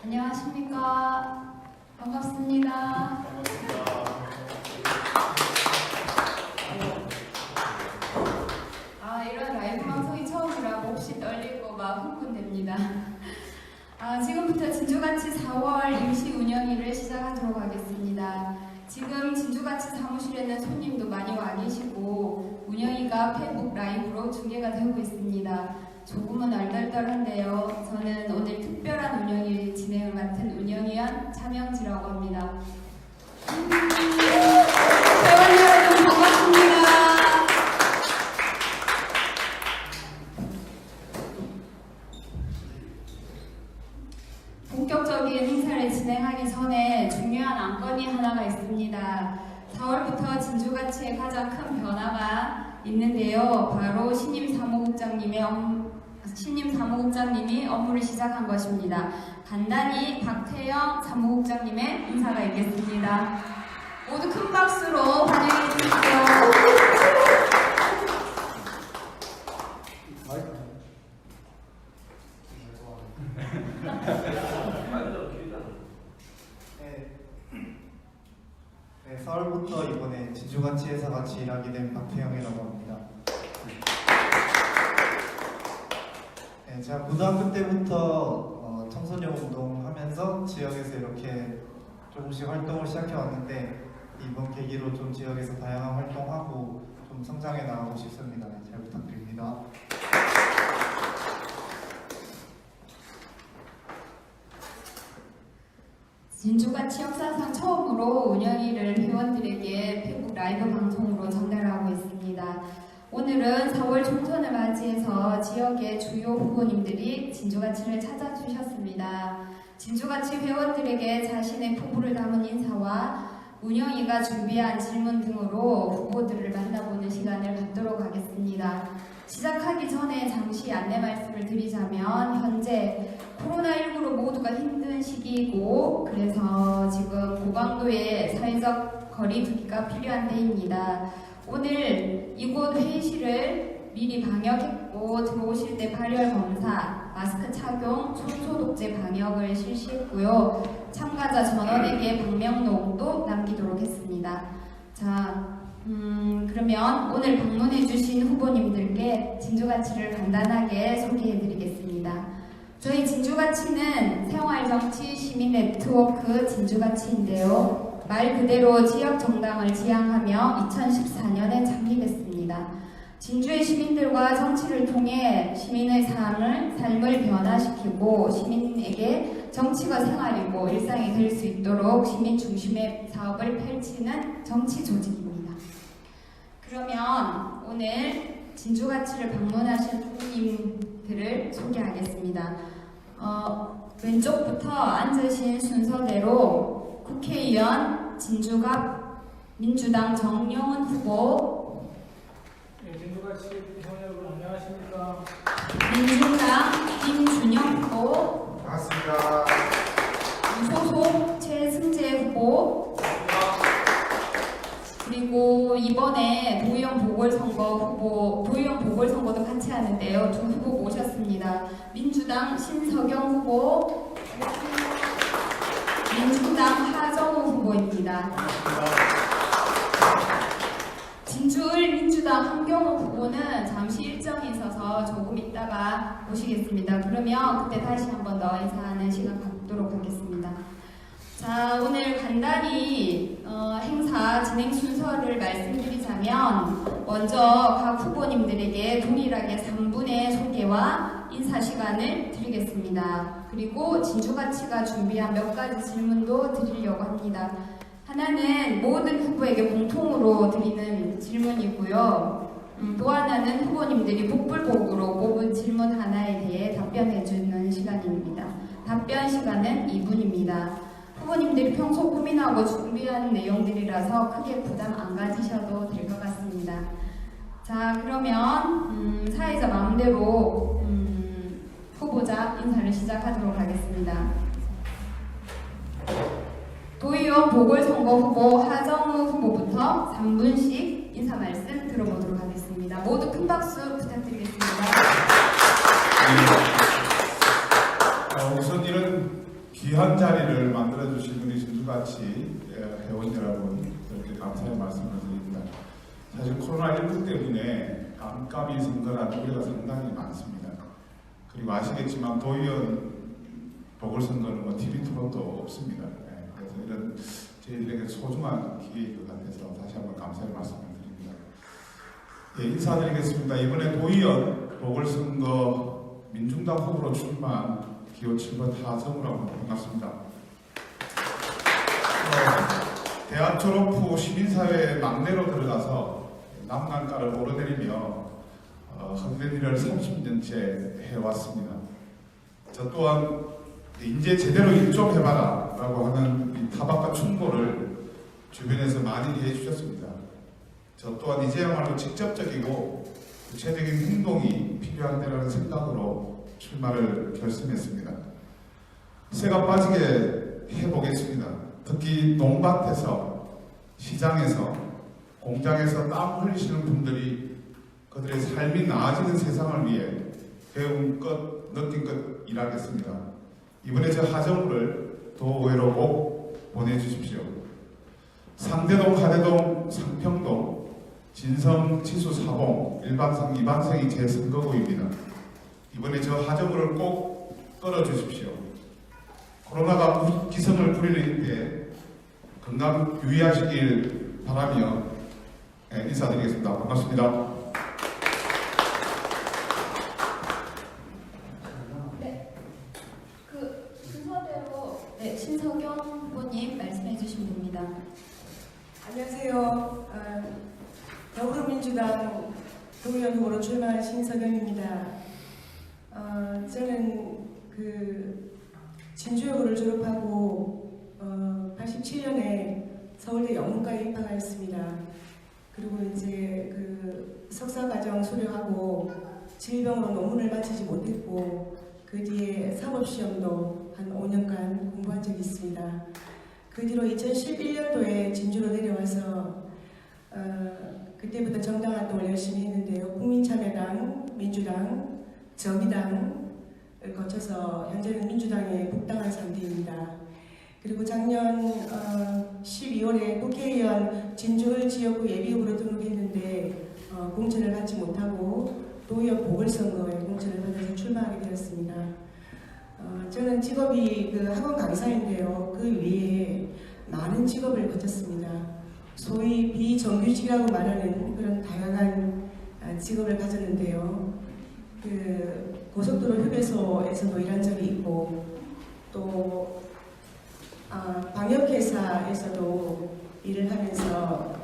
안녕하십니까. 반갑습니다. 이런 라이브 방송이 처음이라 몹시 떨리고 막 흥분됩니다. 지금부터 진주가치 4월 임시 운영일을 시작하도록 하겠습니다. 지금 진주가치 사무실에는 손님도 많이 와 계시고 운영위가 페이북 라이브로 중계가 되고 있습니다. 조금은 얼떨떨한데요. 저는 오늘 특별한 운영일 진행을 맡은 운영위원 차명지라고 합니다. 회원 여러분 반갑습니다. 본격적인 행사를 진행하기 전에 중요한 안건이 하나가 있습니다. 4월부터 진주가치에 가장 큰 변화가 있는데요. 바로 신임 사무국장님이 업무를 시작한 것입니다. 간단히 박태영 사무국장님의 인사가 있겠습니다. 모두 큰 박수로 환영해 주십시오. 네, 4월부터 이번에 진주가치에서 같이 일하게 된 박태영이라고 합니다. 네, 제가 고등학교 때부터 청소년 운동하면서 지역에서 이렇게 조금씩 활동을 시작해 왔는데 이번 계기로 좀 지역에서 다양한 활동하고 좀 성장해 나가고 싶습니다. 네, 잘 부탁드립니다. 진주가치 역사상 처음으로 운영일을 회원들에게 페이북 라이브 방송으로 전달하고 있습니다. 오늘은 4월 총선을 맞이해서 지역의 주요 후보님들이 진주가치를 찾아주셨습니다. 진주가치 회원들에게 자신의 포부를 담은 인사와 운영위가 준비한 질문 등으로 후보들을 만나보는 시간을 갖도록 하겠습니다. 시작하기 전에 잠시 안내 말씀을 드리자면 현재 코로나19로 모두가 힘든 시기이고 그래서 지금 고강도의 사회적 거리두기가 필요한 때입니다. 오늘 이곳 회의실을 미리 방역했고 들어오실 때 발열 검사, 마스크 착용, 손소독제 방역을 실시했고요. 참가자 전원에게 방명록도 남기도록 했습니다. 그러면 오늘 방문해주신 후보님들께 진주가치를 간단하게 소개해드리겠습니다. 저희 진주가치는 생활정치 시민네트워크 진주가치인데요. 말 그대로 지역정당을 지향하며 2014년에 창립했습니다. 진주의 시민들과 정치를 통해 시민의 삶을 변화시키고 시민에게 정치가 생활이고 일상이 될 수 있도록 시민 중심의 사업을 펼치는 정치 조직입니다. 그러면 오늘 진주가치를 방문하신 후보님들을 소개하겠습니다. 왼쪽부터 앉으신 순서대로 국회의원 진주갑 민주당 정용훈 후보, 진주가치 회원 여러분 안녕하십니까? 민주당 김준영 후보, 반갑습니다. 무소속 최승재 후보, 그리고 이번에 도의원 보궐선거도 같이 하는데요. 두 후보 모셨습니다. 민주당 신석영 후보, 민주당 하정우 후보입니다. 진주을 민주당 한경호 후보는 잠시 일정이 있어서 조금 있다가 모시겠습니다. 그러면 그때 다시 한번 더 인사하는 시간 갖도록 하겠습니다. 자, 오늘 간단히 행사 진행 순서를 말씀드리자면 먼저 각 후보님들에게 동일하게 3분의 소개와 인사 시간을 드리겠습니다. 그리고 진주가치가 준비한 몇 가지 질문도 드리려고 합니다. 하나는 모든 후보에게 공통으로 드리는 질문이고요. 또 하나는 후보님들이 복불복으로 뽑은 질문 하나에 대해 답변해주는 시간입니다. 답변 시간은 2분입니다. 후보님들이 평소 고민하고 준비한 내용들이라서 크게 부담 안 가지셔도 될 것 같습니다. 자, 그러면 사회자 마음대로 후보자 인사를 시작하도록 하겠습니다. 도의원 보궐선거 후보 하정우 후보부터 3분씩 인사 말씀 들어보도록 하겠습니다. 모두 큰 박수 부탁드리겠습니다. 우선 이런 귀한 진주같이 회원 여러분 이렇게 감사의 말씀을 드립니다. 사실 코로나19 때문에 깜깜이 선거라는 우려가 상당히 많습니다. 그리고 아시겠지만 도의원 보궐선거는 뭐 TV 토론도 없습니다. 그래서 이런 저희들에게 소중한 기회인 것 같아서 다시 한번 감사의 말씀을 드립니다. 인사드리겠습니다. 이번에 도의원 보궐선거 민중당 후보로 출마한 기호 7번 하정우라고 반갑습니다. 대학 졸업 후 시민사회의 막내로 들어가서 남강가를 오르내리며 헛된 일을 30년째 해왔습니다. 저 또한 이제 제대로 일 좀 해봐라 라고 하는 이 타박과 충고를 주변에서 많이 해주셨습니다. 저 또한 이제야말로 직접적이고 구체적인 행동이 필요한데라는 생각으로 출마를 결심했습니다. 새가 빠지게 해보겠습니다. 특히 농밭에서, 시장에서, 공장에서 땀 흘리시는 분들이 그들의 삶이 나아지는 세상을 위해 배운 것, 느낀 것 일하겠습니다. 이번에 저 하정우를 도의회로 꼭 보내주십시오. 상대동, 하대동, 상평동, 진성, 지수, 사봉, 1반생, 2반생이 제 선거구입니다. 이번에 저 하정우를 꼭 끌어주십시오. 코로나가 기승을 부리는 때 건강 유의하시길 바라며 인사드리겠습니다. 반갑습니다. 네, 그 순서대로 신석영 후보님 말씀해 주시면 됩니다. 안녕하세요. 더불어민주당 도의원 후보로 출마한 신석영입니다. 저는 진주여고를 졸업하고 87년에 서울대 영문과에 입학하였습니다. 그리고 이제 석사과정 수료하고 질병으로 논문을 마치지 못했고 그 뒤에 사법시험도 한 5년간 공부한 적이 있습니다. 그 뒤로 2011년도에 진주로 내려와서 그때부터 정당 활동을 열심히 했는데요. 국민참여당, 민주당, 정의당을 거쳐서 현재는 민주당의 복당한 상태입니다. 그리고 작년 12월에 국회의원 진주 지역구 예비후보로 등록했는데 공천을 받지 못하고 도의원 보궐선거에 공천을 받아서 출마하게 되었습니다. 저는 직업이 학원 강사인데요. 그 위에 많은 직업을 거쳤습니다. 소위 비정규직이라고 말하는 그런 다양한 직업을 가졌는데요. 고속도로 휴게소에서도 일한 적이 있고 또 방역회사에서도 일을 하면서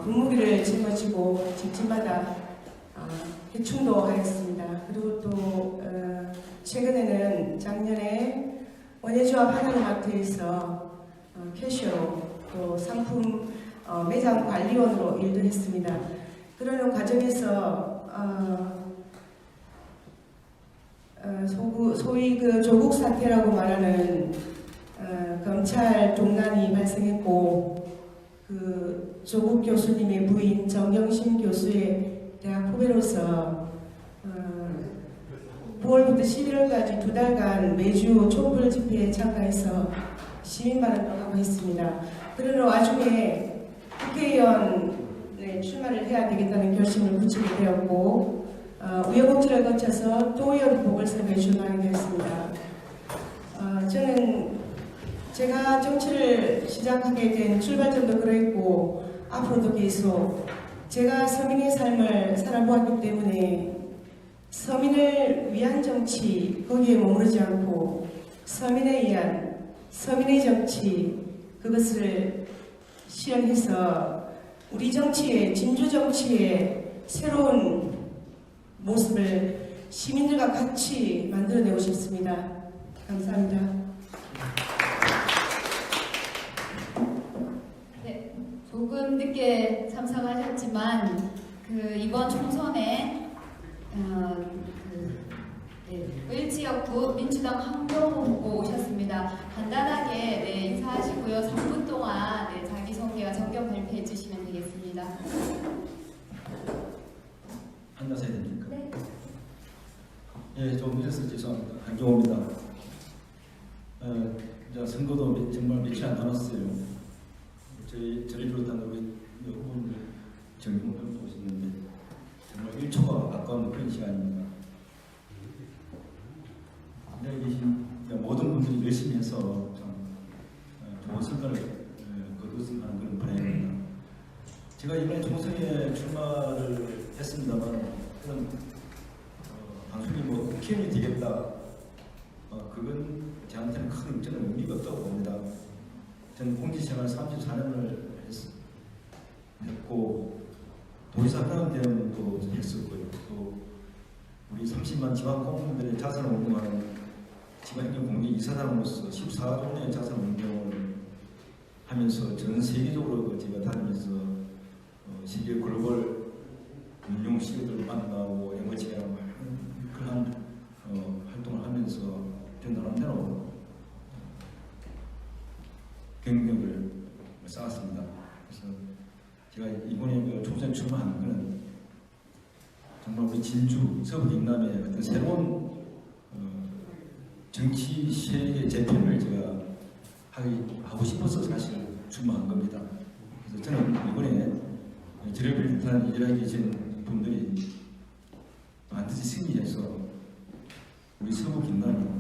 분무기를 짊어지고 집집마다 해충도 하였습니다. 그리고 또 최근에는 작년에 원예조합 하나로마트에서 캐셔로 또 상품 매장 관리원으로 일도 했습니다. 그러는 과정에서 소위 조국 사태라고 말하는 검찰 동란이 발생했고 조국 교수님의 부인 정경심 교수의 대학 후배로서 9월부터 11월까지 2달간 매주 촛불 집회에 참가해서 시민발언도 하고 있습니다. 그러는 와중에 국회의원에 출마를 해야 되겠다는 결심을 굳히게 되었고 우여곡절을 거쳐서 도의원 보궐선거에 출마하게 되었습니다. 저는 제가 정치를 시작하게 된 출발점도 그랬고 앞으로도 계속 제가 서민의 삶을 살아보았기 때문에 서민을 위한 정치 거기에 머무르지 않고 서민에 의한 서민의 정치 그것을 실현해서 우리 정치의 진주 정치의 새로운 모습을 시민들과 같이 만들어내고 싶습니다. 감사합니다. 네, 조금 늦게 참석하셨지만 이번 총선에 을지역구 민주당 한경호 후보 오셨습니다. 간단하게 인사하시고요. 3분 동안 자기소개와 정견 발표해 주시면 되겠습니다. 앉아서 해야 됩니까? 네. 예, 좀 늦어서 죄송합니다. 한경호입니다. 이제 선거도 정말 며칠 안 남았어요. 저를 비롯한 우리 후보님들 정경을 보시는데 정말 1초가 아까운 그런 시간입니다. 여기 계신 모든 분들이 열심히 해서 참 좋은 성과를 거두었으면 하는 그런 바람입니다. 제가 이번에 총선에 출마를 했습니다만 그런 방송이 뭐 국회의원이 되겠다 그건 저한테는 큰 저는 의미가 없다고 봅니다. 저는 공직생활 34년을 했고 도지사 하나원대원도 했었고요. 또 우리 30만 지방공무원들의 자산을 운동하는 지방행정공개 이사장으로서 14조 의 자산 운동을 하면서 전 세계적으로 제가 다니면서 세계 글로벌 운용 시기들을 만나고 앵거치랑 그런 활동을 하면서 저 나름대로 경력을 쌓았습니다. 그래서 제가 이번에 총선 출마한 것은 정말 우리 진주 서부 경남의 어떤 새로운 정치 세계 재편을 제가 하고 싶어서 사실 출마한 겁니다. 그래서 저는 이번에 저를 비롯한 이들에 계신 분들이 반드시 승리해서 우리 서부 경남이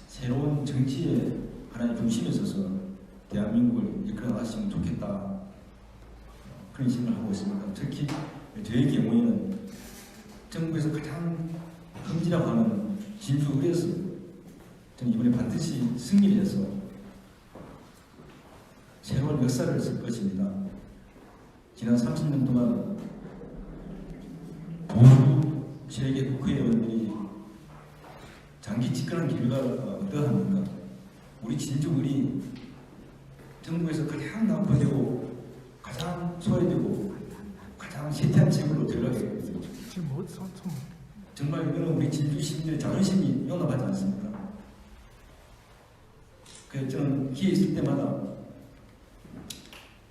새로운 정치의 하나의 중심에 서서 대한민국을 이끌어 나갔으면 좋겠다 그런 생각을 하고 있습니다. 특히 저의 경우에는 정부에서 가장 흠지라고 하는 진주을에서 저는 이번에 반드시 승리를 해서 새로운 역사를 쓸 것입니다. 지난 30년 동안 보수 세계 국회의원들이 장기 집권한 결과가 어떠합니까? 우리 진주을이 정부에서 가장 낙후되고 가장 소외되고 가장 쇠퇴한 지역으로 들어가게 됐습니다. 정말 이거는 우리 진주 시민들의 자존심이 용납하지 않습니다. 그래서 저는 기회 있을 때마다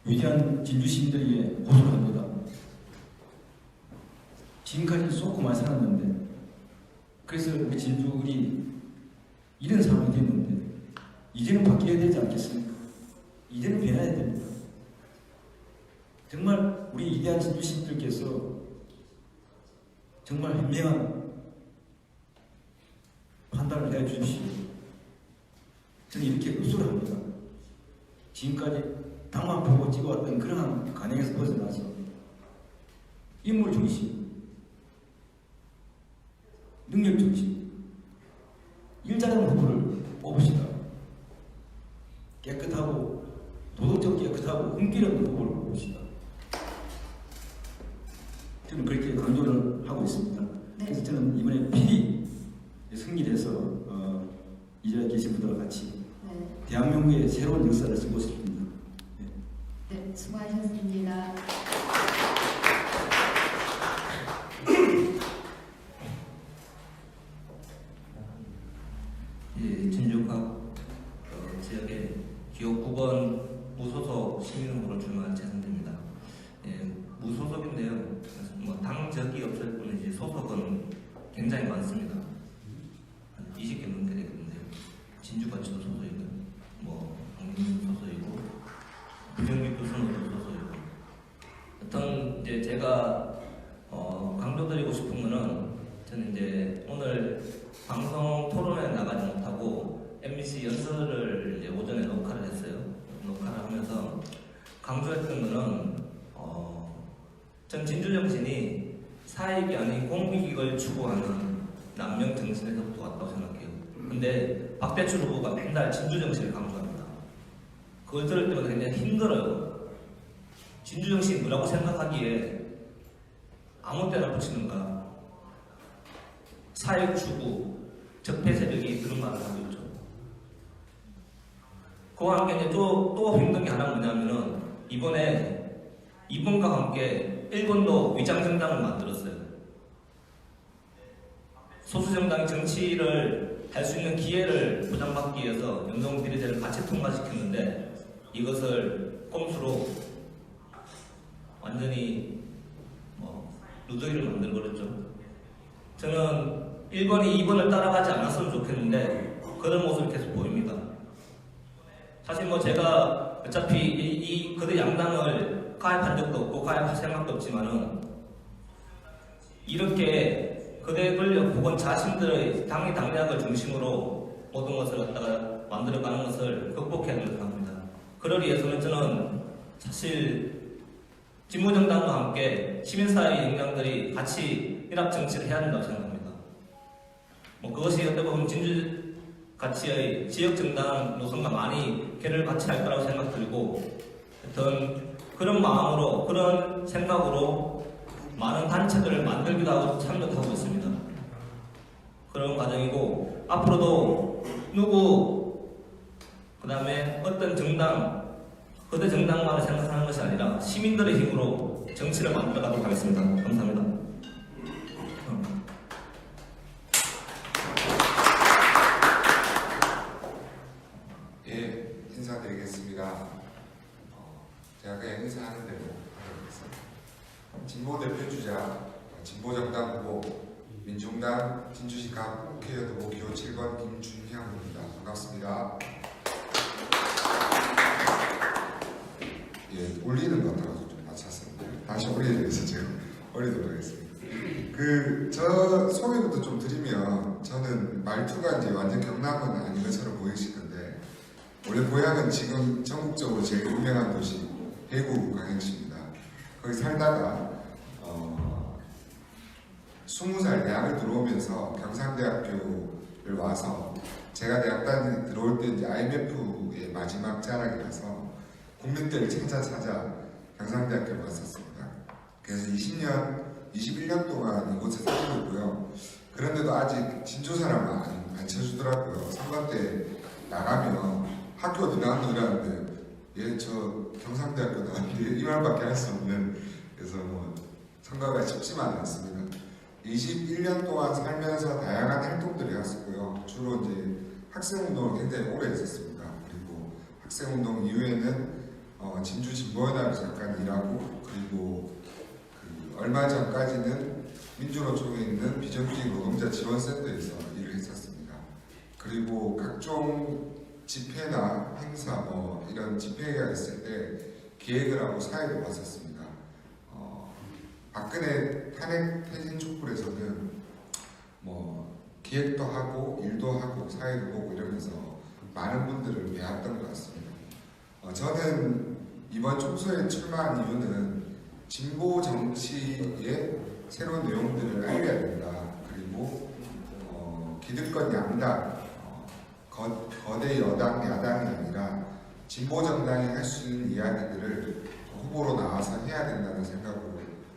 위대한 진주 시민들에게 고소를 합니다. 지금까지 쏟고만 살았는데 그래서 우리 진주을이 이런 상황이 됐는데 이제는 바뀌어야 되지 않겠습니까? 이제는 변해야 됩니다. 정말 우리 위대한 진주 시민들께서 정말 현명한 판단을 해 주십시오. 저는 이렇게 흡수를 합니다. 지금까지 당만 보고 찍어왔던 그러한 관행에서 벗어나서 인물 중심, 능력 중심, 일 잘하는 후보를 뽑으시다. 깨끗하고 도덕적으로 깨끗하고 흥기 없는 후보를 뽑으시다. 저는 그렇게 강조를 하고 있습니다. 그래서 저는 이번에 필히 승리를 해서 이 자리에 계신 분들과 같이 대한민국의 새로운 역사를 쓰고 싶습니다. 네, 수고하셨습니다. 예, 진주각 지역의 기호 9번 무소속 시민후보로 출마한 최선태입니다. 예, 무소속인데요. 뭐 당적이 없을 뿐이지 소속은 굉장히 많습니다. 한 20개 넘게 되겠는데요. 진주가치도 소속이고, 뭐 강릉 소속이고, 부정기 구순으로 소속이고. 어떤 이제 제가 강조드리고 싶은 거는 저는 이제 오늘 방송 토론에 나가지 못하고 MBC 연설을 이제 오전에 녹화를 했어요. 녹화를 하면서 강조했던 거는 전 진주 정신이 사익이 아닌 공익을 추구하는 남명 정신에서부터 왔다고 생각해요. 근데 박대출 후보가 맨날 진주 정신을 강조합니다. 그걸 들을 때마다 굉장히 힘들어요. 진주 정신이 뭐라고 생각하기에 아무 때나 붙이는가. 사익 추구, 적폐 세력이 그런 말을 하고 있죠. 그와 함께 이제 또 힘든 게 하나 뭐냐면은 이번과 함께 일본도 위장정당을 만들었어요. 소수정당이 정치를 할 수 있는 기회를 보장받기 위해서 연동 비례제를 같이 통과시켰는데 이것을 꼼수로 완전히 루더기를 만들어버렸죠. 저는 1번이 2번을 따라가지 않았으면 좋겠는데 그런 모습이 계속 보입니다. 사실 뭐 제가 어차피 이 거대 양당을 가입한 적도 없고 가입할 생각도 없지만은 이렇게 거대 권력 혹은 자신들의 당의 당략을 중심으로 모든 것을 갖다가 만들어가는 것을 극복해야 된다고 합니다. 그러기 위해서는 저는 사실 진보정당과 함께 시민사회의 역량들이 같이 일합 정치를 해야 된다고 생각합니다. 뭐 그것이 어떻게 보면 진주가치의 지역정당 노선과 많이 괴를 같이 할 거라고 생각 들고, 하여튼 그런 마음으로 그런 생각으로 많은 단체들을 만들기도 하고 참여도 하고 있습니다. 그런 과정이고, 앞으로도 누구 그 다음에 어떤 정당 거대 정당만을 생각하는 것이 아니라 시민들의 힘으로 정치를 만들어가도록 하겠습니다. 감사합니다. 예, 인사드리겠습니다. 제가 그냥 인사하는 대로 하겠습니다. 진보 대표주자 진보정당 후보 민중당 진주시 각 국회의원 후보 기호 7번 김준형입니다. 반갑습니다. 예, 올리는 것 같아서 좀 맞췄습니다. 다시 올리면서 제가 올리도록 하겠습니다. 저 소개부터 좀 드리면, 저는 말투가 이제 완전 경남은 아닌 것처럼 보이실 건데, 원래 고향은 지금 전국적으로 제일 유명한 도시 대구광역시입니다. 거기 살다가 20살 대학을 들어오면서 경상대학교를 와서, 제가 대학단에 들어올 때 이제 IMF의 마지막 자락이라서 국민대를 찾아 경상대학교를 왔었습니다. 그래서 21년 동안 이곳에 살고 있고요. 그런데도 아직 진주 사람은 안 쳐주더라고요. 선거 때 나가면 학교 어디 나왔노 이러는데, 예, 저 경상대학교 나왔는데 이 말밖에 할 수 없는, 그래서 뭐 선거가 쉽지만은 않습니다. 21년 동안 살면서 다양한 활동들을 해왔었고요. 주로 이제 학생운동을 굉장히 오래 했었습니다. 그리고 학생운동 이후에는 진주 진보연합에 잠깐 일하고, 그리고 얼마 전까지는 민주노총에 있는 비정규직 노동자 지원센터에서 일을 했었습니다. 그리고 각종 집회나 행사, 이런 집회가 있을 때 기획을 하고 사회를 봤었습니다. 박근혜 탄핵 퇴진 촛불에서는 기획도 하고 일도 하고 사회도 보고 이러면서 많은 분들을 배웠던 것 같습니다. 저는 이번 총선에 출마한 이유는 진보 정치의 새로운 내용들을 알려야 된다. 그리고 기득권 양당, 거대 여당, 야당이 아니라 진보 정당이 할 수 있는 이야기들을 후보로 나와서 해야 된다는 생각을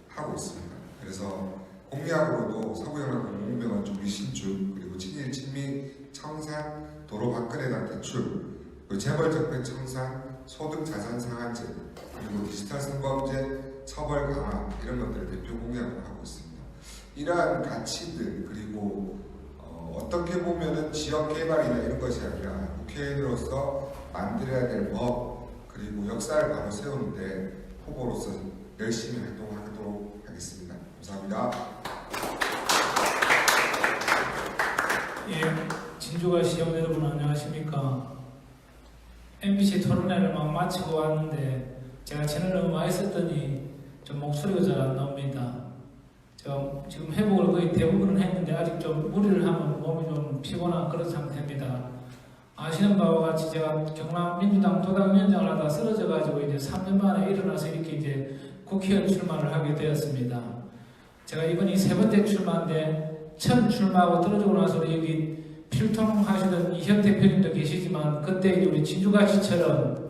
하고 있습니다. 그래서 공약으로도 서부연합 공공병원 조기 신축, 그리고 친일 친미 청산, 도로 박근혜당 대출, 그리고 재벌 적폐 청산, 소득 자산 상한제, 그리고 디지털 성범죄 처벌 강화, 이런 것들을 대표 공약을 하고 있습니다. 이러한 가치들, 그리고 어떻게 보면은 지역 개발이나 이런 것이 아니라 국회의원으로서 만들어야 될 법, 그리고 역사를 바로 세우는데 후보로서 열심히 활동하도록 하겠습니다. 감사합니다. 예, 진주가 시청 여러분 안녕하십니까? MBC 토론회를 막 마치고 왔는데 제가 진을 너무 많이 썼더니 좀 목소리가 잘 안 나옵니다. 제가 지금 회복을 거의 대부분은 했는데 아직 좀 무리를 하면 몸이 좀 피곤한 그런 상태입니다. 아시는 바와 같이 제가 경남 민주당 도당위원장을 하다 쓰러져가지고 이제 3년 만에 일어나서 이렇게 이제 국회의원 출마를 하게 되었습니다. 제가 이번이 세 번째 출마인데 처음 출마하고 떨어지고 나서 여기 필통하시던 이현 대표님도 계시지만, 그때 이제 우리 진주가시처럼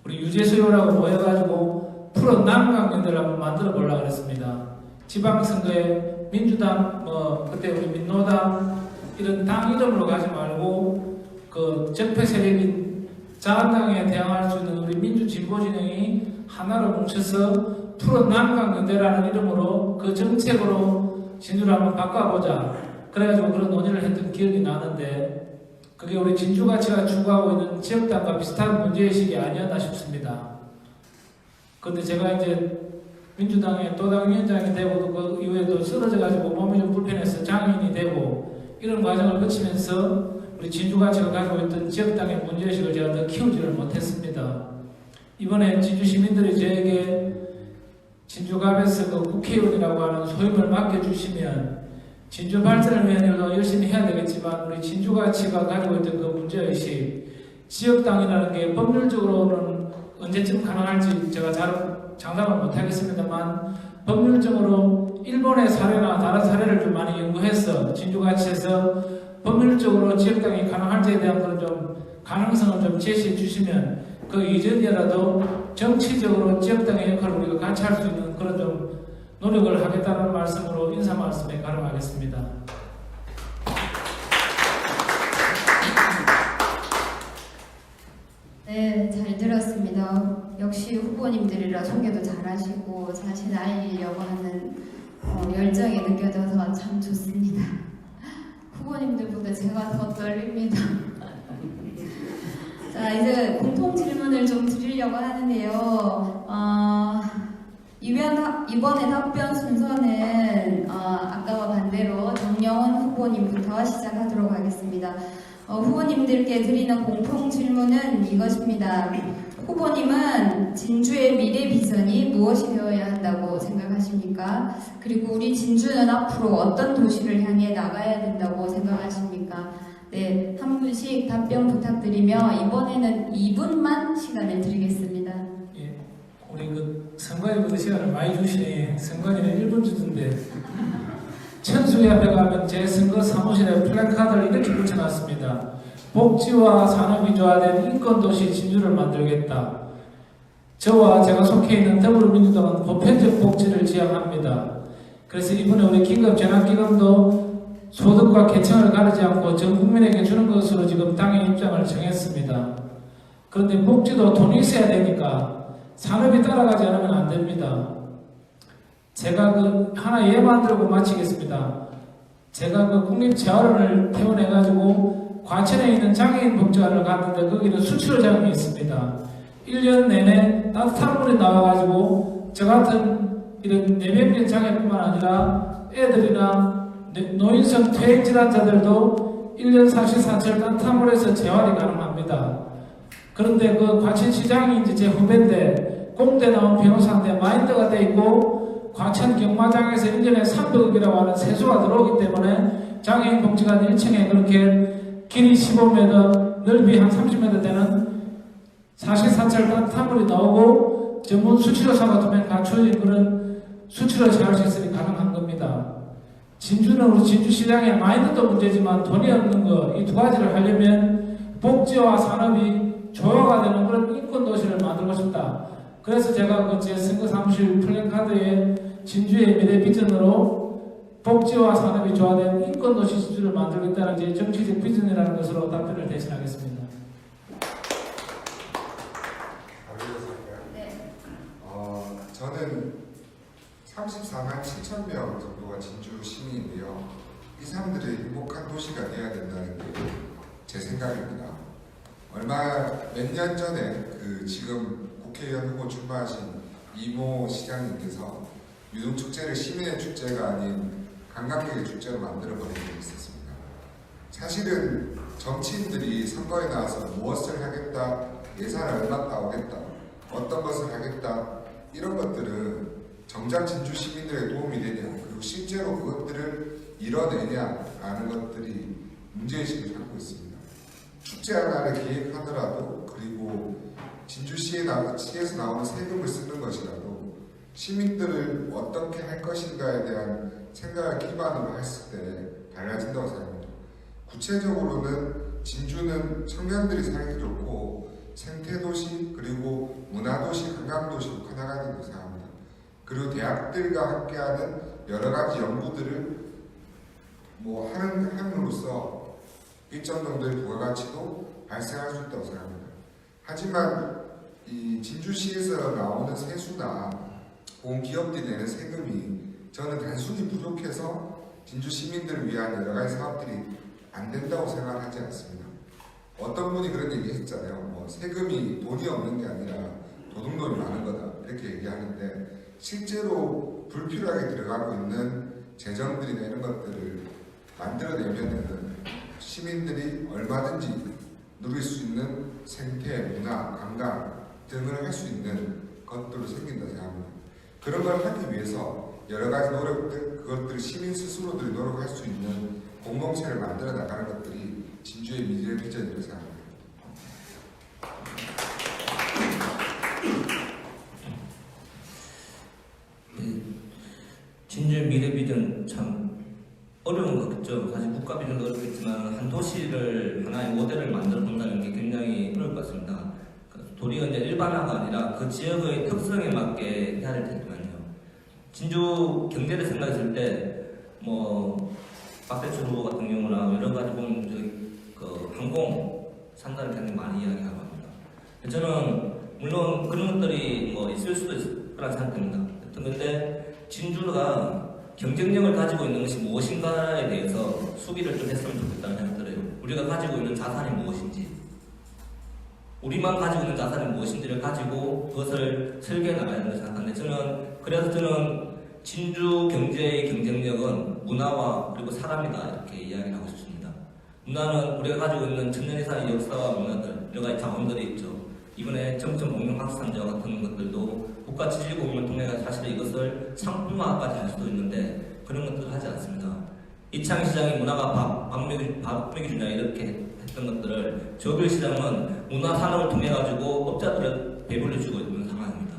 우리 유재수요라고 모여가지고 프로 남강연대를 한번 만들어 보려고 그랬습니다. 지방선거에 민주당, 그때 우리 민노당 이런 당 이름으로 가지 말고 그 적폐 세력인 자한당에 대항할 수 있는 우리 민주진보진영이 하나로 뭉쳐서 프로 남강연대라는 이름으로 그 정책으로 진주를 한번 바꿔보자. 그래가지고 그런 논의를 했던 기억이 나는데, 그게 우리 진주가치가 추구하고 있는 지역당과 비슷한 문제의식이 아니었나 싶습니다. 그런데 제가 이제 민주당의 도당위원장이 되고 그 이후에도 쓰러져가지고 몸이 좀 불편해서 장애인이 되고 이런 과정을 거치면서 우리 진주가치가 가지고 있던 지역당의 문제의식을 제가 더 키우지를 못했습니다. 이번에 진주 시민들이 저에게 진주갑에서 그 국회의원이라고 하는 소임을 맡겨주시면 진주 발전을 위한 일도 열심히 해야 되겠지만 우리 진주가치가 가지고 있던 그 문제의식, 지역당이라는 게 법률적으로는 언제쯤 가능할지 제가 잘 장담을 못하겠습니다만 법률적으로 일본의 사례나 다른 사례를 좀 많이 연구해서 진주가치에서 법률적으로 지역당이 가능할지에 대한 그런 좀 가능성을 좀 제시해 주시면 그 이전이라도 정치적으로 지역당의 역할을 우리가 같이 할 수 있는 그런 좀 노력을 하겠다는 말씀으로 인사 말씀에 가름하겠습니다. 네, 잘 들었습니다. 역시 후보님들이라 소개도 잘하시고 자신 알리려고 하는 열정이 느껴져서 참 좋습니다. 후보님들보다 제가 더 떨립니다. 자, 이제 공통 질문을 좀 드리려고 하는데요. 이번에 답변 순서는 아까와 반대로 정영훈 후보님부터 시작하도록 하겠습니다. 후보님들께 드리는 공통 질문은 이것입니다. 후보님은 진주의 미래 비전이 무엇이 되어야 한다고 생각하십니까? 그리고 우리 진주는 앞으로 어떤 도시를 향해 나가야 된다고 생각하십니까? 네, 한 분씩 답변 부탁드리며 이번에는 2분만 시간을 드리겠습니다. 예, 우리 그 선관위보다 시간을 많이 주시니 선관위는 1분 주던데 천수리 앞에 가면 제 선거 사무실에 플래카드를 이렇게 붙여놨습니다. 복지와 산업이 조화된 인권도시 진주를 만들겠다. 저와 제가 속해 있는 더불어민주당은 보편적 복지를 지향합니다. 그래서 이번에 우리 긴급재난기금도 소득과 계층을 가리지 않고 전 국민에게 주는 것으로 지금 당의 입장을 정했습니다. 그런데 복지도 돈이 있어야 되니까 산업이 따라가지 않으면 안 됩니다. 제가 그 하나 예만 들고 마치겠습니다. 제가 그 국립재활원을 퇴원해가지고 과천에 있는 장애인 복지관을 갔는데 거기는 수출장이 있습니다. 1년 내내 따뜻한 물이 나와가지고 저 같은 이런 내병진 장애뿐만 아니라 애들이나 노인성 퇴행질환자들도 1년 사시사철 따뜻한 물에서 재활이 가능합니다. 그런데 그 과천시장이 이제 제 후배인데 공대 나온 변호사인데 마인드가 돼 있고 과천 경마장에서 1년에 300억이라고 하는 세수가 들어오기 때문에 장애인 복지관 1층에 그렇게 길이 15m, 넓이 한 30m 되는 사시사철 따뜻한 물이 나오고 전문 수치료사가 2명 갖춰진 그런 수치를 재활 시설이 가능한 겁니다. 진주는 우리 진주시장의 마인드도 문제지만 돈이 없는 거, 이 두 가지를 하려면 복지와 산업이 조화가 되는 그런 인권도시를 만들고 싶다. 그래서 제가 그 제 선거 사무실 플랜카드에 진주의 미래 비전으로 복지와 산업이 조화된 인권도시 진주를 만들겠다는 제 정치적 비전이라는 것으로 답변을 대신하겠습니다. 네. 저는 34만 7천 명 정도가 진주 시민인데요. 이 사람들이 행복한 도시가 되어야 된다는 게 제 생각입니다. 몇 년 전에 그 지금 국회의원 후보 출마하신 이모 시장님께서 유동축제를 시민의 축제가 아닌 관광객의 축제로 만들어버린 적이 있었습니다. 사실은 정치인들이 선거에 나와서 무엇을 하겠다, 예산을 얼마 따오겠다, 어떤 것을 하겠다 이런 것들은 정작 진주 시민들의 도움이 되냐, 그리고 실제로 그것들을 이뤄내냐라는 것들이 문제의식을 갖고 있습니다. 축제 하나를 계획하더라도 그리고 진주시에서 나오는 세금을 쓰는 것이라도 시민들을 어떻게 할 것인가에 대한 생각을 기반으로 했을 때 달라진다고 생각합니다. 구체적으로는 진주는 청년들이 살기 좋고 생태도시 그리고 문화도시, 관광도시로 커나가야 된다고 생각합니다. 그리고 대학들과 함께하는 여러 가지 연구들을 함으로써 일정 정도의 부가가치도 발생할 수 있다고 생각합니다. 하지만 이 진주시에서 나오는 세수나 공기업들이 내는 세금이 저는 단순히 부족해서 진주 시민들을 위한 여러 가지 사업들이 안 된다고 생각하지 않습니다. 어떤 분이 그런 얘기 했잖아요. 세금이 돈이 없는 게 아니라 도둑놈이 많은 거다 이렇게 얘기하는데 실제로 불필요하게 들어가고 있는 재정들이나 이런 것들을 만들어내면은 시민들이 얼마든지 누릴 수 있는 생태, 문화, 관광 등을 할 수 있는 것들로 생긴다 생각합니다. 그런 걸 하기 위해서 여러 가지 노력들, 그것들을 시민 스스로들이 노력할 수 있는 공동체를 만들어 나가는 것들이 진주의 미래 비전이라고 생각합니다. 진주의 미래 비전 참 어려운 것 같죠. 사실 국가 비전도 어렵겠지만 한 도시를 하나의 모델을 만들어 본다는 게 굉장히 어려울 것 같습니다. 도리어 이제 일반화가 아니라 그 지역의 특성에 맞게 해야 될 테지만요. 진주 경제를 생각했을 때 뭐 박대출 후보 같은 경우나 여러 가지 보면 그 항공 산다를 굉장히 많이 이야기하고 합니다. 저는 물론 그런 것들이 뭐 있을 수도 있을 거라 생각합니다. 그런데 진주가 경쟁력을 가지고 있는 것이 무엇인가에 대해서 수비를 좀 했으면 좋겠다는 생각이 들어요. 우리가 가지고 있는 자산이 무엇인지, 우리만 가지고 있는 자산이 무엇인지를 가지고 그것을 설계해 나가야 된다고 생각하는데 그래서 저는 진주 경제의 경쟁력은 문화와 그리고 사람이다 이렇게 이야기를 하고 싶습니다. 문화는 우리가 가지고 있는 천년 이상의 역사와 문화들, 여러 가지 자원들이 있죠. 이번에 정천공룡학산제와 같은 것들도 국가 지질공원을 통해 사실 이것을 상품화까지 할 수도 있는데 그런 것들을 하지 않습니다. 이창시장이 문화가 밥 먹이 주냐 이렇게 했던 것들을 조별시장은 문화산업을 통해 가지고 업자들을 배불려주고 있는 상황입니다.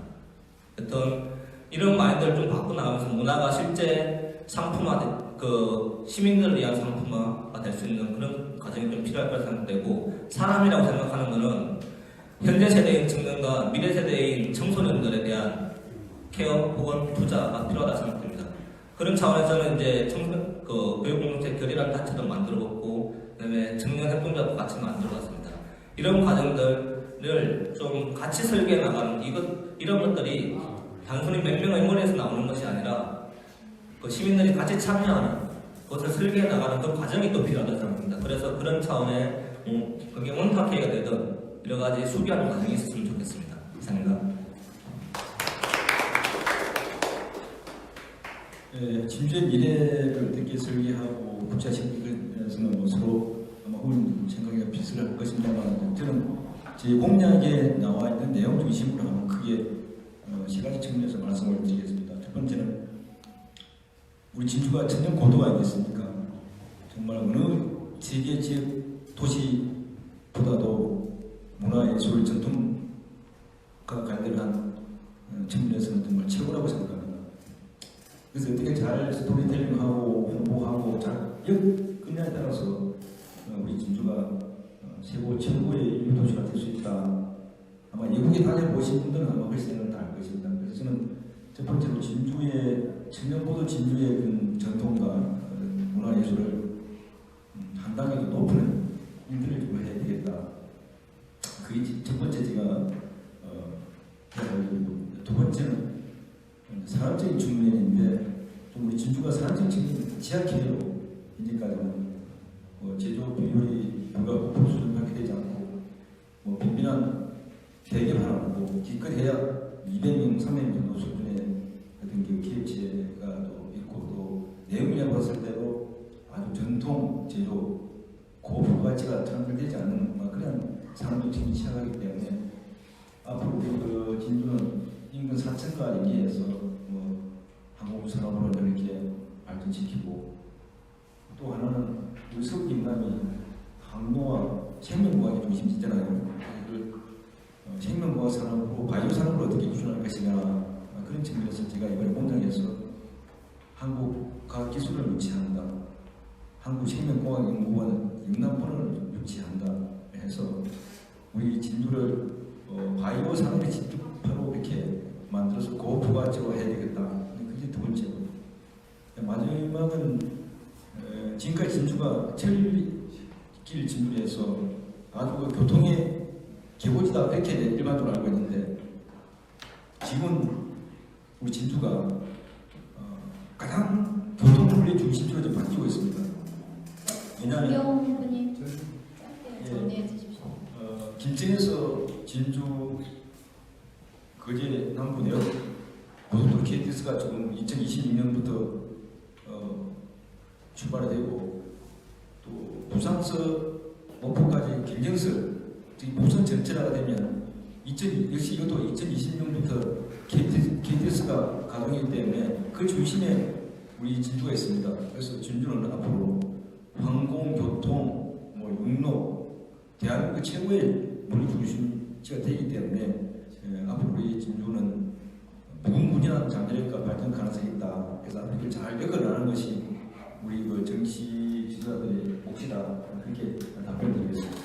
어떤 이런 마인드를 좀 바꿔나가면서 문화가 실제 상품화, 그 시민들을 위한 상품화가 될 수 있는 그런 과정이 좀 필요할 거라 생각되고, 사람이라고 생각하는 것은 현재 세대인 청년과 미래 세대인 청소년들에 대한 케어 혹은 투자가 필요하다 생각됩니다. 그런 차원에서는 이제 교육공동체 결의라는 단체도 만들어봤고, 그다음에 청년 협동조합도 같이 만들어봤습니다. 이런 과정들을 좀 같이 설계해 나가는 이런 것들이 단순히 몇 명의 머리에서 나오는 것이 아니라 그 시민들이 같이 참여하는 그것을 설계해 나가는 그 과정이 또 필요하다고 생각합니다. 그래서 그런 차원의 그게 원탁회가 되든 여러 가지 수비하는 과정이 있었으면 좋겠습니다. 이상입니다. 진주의 미래를 어떻게 설계하고 구체화시키기 위해서는 뭐 서로 아마 오늘 생각이 비슷할 것입니다만, 저는 제 공약에 나와 있는 내용 중심으로 한번 크게 세 가지 측면에서 말씀을 드리겠습니다. 첫 번째는 우리 진주가 천년 고도가 아니겠습니까? 정말 어느 세계 지역 도시보다도 문화예술 전통과 관련한 측면에서는 정말 최고라고 생각합니다. 그래서 어떻게 잘 스토리텔링하고 홍보하고 잘 엮느냐에 따라서 우리 진주가 최고의 도시가 될 수 있다. 아마 외국에 다녀보신 분들은 아마 글쎄는 다 알 것입니다. 그래서 저는 첫 번째로 청년보도 진주의 그 전통과 문화예술을 한 단계 더 높은 인들을 좀 해야 되겠다. 그게 첫 번째 제가 두 번째는 산업적인 측면인데, 좀 우리 진주가 산업적인 측면 지하철로 이제까지는 제조 비율이 불과 5% 수준밖에 되지 않고 빈빈한 대기업 하나 없고 기껏해야 200명, 300명 정도 수준의 어떤 기업체가 또 있고, 또 내용이라고 봤을 때도 아주 전통 제조 고부가치가 transfer되지 않는 그런 산업이 시작하기 때문에 앞으로 그 진주는 인근 4층과 연계해서 항공 산업으로 이렇게 발전시키고, 또 하나는 우리 서울 인감이 항로와 생명과학의 중심지잖아요. 생명과학 산업으로 바이오 산업으로 어떻게 구현할 것이냐, 그런 측면에서 제가 이번에 공장에서 한국 과학기술을 유치한다, 한국 생명공학연구원 영남본을 유치한다 해서 우리 진주를 바이오 산업의 집합으로 이렇게 만들어서 고부가치로 해야 되겠다. 그게 두 번째고, 마지막은 지금까지 진주가 철길 진주에서 아주 그 교통의 개고지다 이렇게 일반적으로 알고 있는데, 지금 우리 진주가 가장 교통분리 중심지로 좀 바뀌고 있습니다. 왜냐하면 김경훈님 짧게 정리해 주십시오. 김천에서 진주 거제 남부네요. 고속도로 KTX가 지금 2022년부터 출발이 되고, 또 부산서 목포까지 경정설, 즉 무선 전철화가 되면 역시 이것도 2020년부터 KTX가 가동이기 때문에 그 중심에 우리 진주가 있습니다. 그래서 진주는 앞으로 항공, 교통, 육로, 대한민국 최고의 물류 중심지가 되기 때문에 앞으로 우리 진주는 무궁무진한 잠재력과 발전 가능성이 있다. 그래서 앞으로 이걸 잘 이끌어가는 것이 우리 그 정치 지도자들의 몫이다. 그렇게 답변드리겠습니다.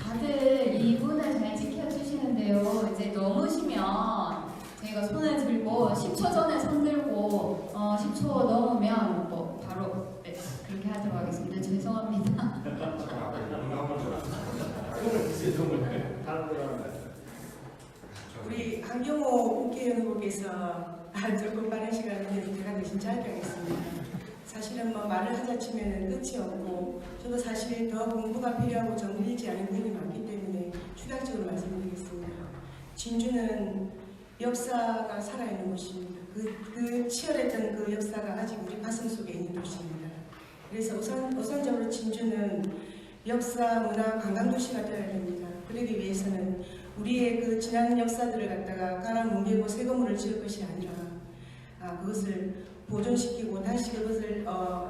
다들 이분을 잘 지켜주시는데요. 이제 넘으시면 저희가 손을 들고 10초 전에 손 들고 10초 넘으면 바로 네, 그렇게 하도록 하겠습니다. 죄송합니다. 우리 한경호 국회의원 후보께서 조금 빠른 시간에 제가 대신 짧게 하겠습니다. 사실은 말을 하자 치면 끝이 없고 저도 사실 더 공부가 필요하고 정리되지 않은 부분이 많기 때문에 추가적으로 말씀드리겠습니다. 진주는 역사가 살아있는 곳입니다. 그 치열했던 그 역사가 아직 우리 가슴 속에 있는 도시입니다. 그래서 우선적으로 진주는 역사, 문화, 관광도시가 되어야 됩니다. 그러기 위해서는 우리의 그 지난 역사들을 갖다가 갈아뭉개고 새 건물을 지을 것이 아니라 그것을 보존시키고 다시 그것을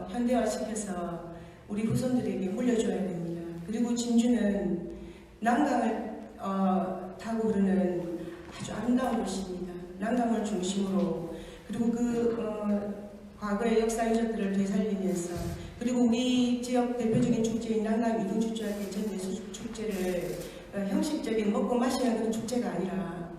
현대화시켜서 우리 후손들에게 물려줘야 됩니다. 그리고 진주는 남강을 타고 흐르는 아주 아름다운 곳입니다. 남강을 중심으로 그리고 과거의 역사 유적들을 되살리면서 그리고 우리 지역 대표적인 축제인 남강 이동축제와 대전예술축제를 형식적인 먹고 마시는 그런 축제가 아니라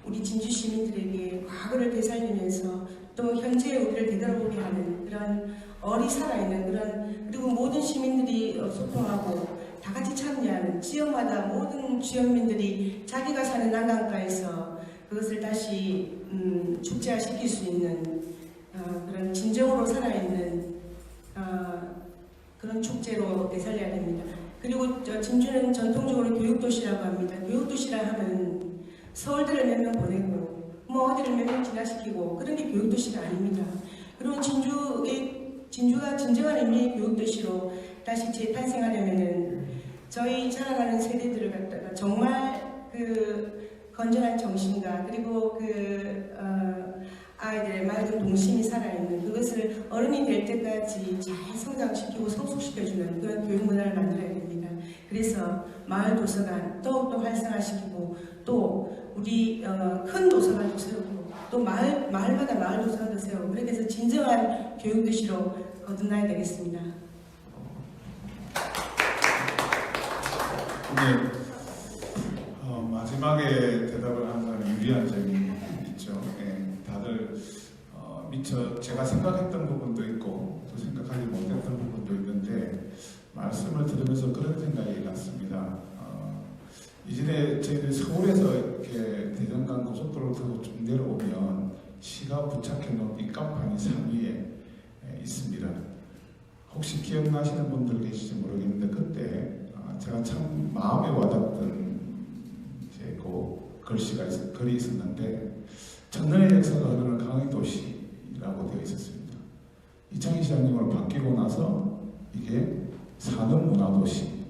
우리 진주 시민들에게 과거를 되살리면서 또 현재의 우리를 되돌아보게 하는 그런 얼이 살아있는 그런 그리고 모든 시민들이 소통하고 다 같이 참여하는 지역마다 모든 지역민들이 자기가 사는 난강가에서 그것을 다시 축제화시킬 수 있는 그런 진정으로 살아있는 그런 축제로 되살려야 됩니다. 그리고 진주는 전통적으로 교육도시라고 합니다. 교육도시라 하면 서울대를 몇 명 보내고 어디를 몇 명 진학시키고 그런 게 교육도시가 아닙니다. 그리고 진주가 진정한 의미의 교육도시로 다시 재탄생하려면은 저희 자라가는 세대들을 갖다가 정말 그 건전한 정신과 그리고 아이들의 맑은 동심이 살아있는 그것을 어른이 될 때까지 잘 성장시키고 성숙시켜주는 그런 교육 문화를 만들어야 됩니다. 그래서 마을 도서관 더욱더 활성화시키고 또 우리 큰 도서관도 세우고 또 마을마다 마을 도서관도 세우고 그렇게 해서 진정한 교육도시로 거듭나야 되겠습니다. 마지막에 대답을 하는 사람이 유리한 점이 있죠. 다들 미처 제가 생각했던 부분도 있고 또 생각하지 못했던 부분도 있는데 말씀을 들으면서 그런 생각이 났습니다. 이전에 저희들 서울에서 이렇게 대전간 고속도로를 타고 좀 내려오면 시가 부착해 놓은 입간판이 산 위에 있습니다. 혹시 기억나시는 분들 계실지 모르겠는데 그때 제가 참 마음에 와닿던 글이 있었는데 천년의 역사가 흐르는 강의도시라고 되어 있었습니다. 이창희 시장님으로 바뀌고 나서 이게 산업문화도시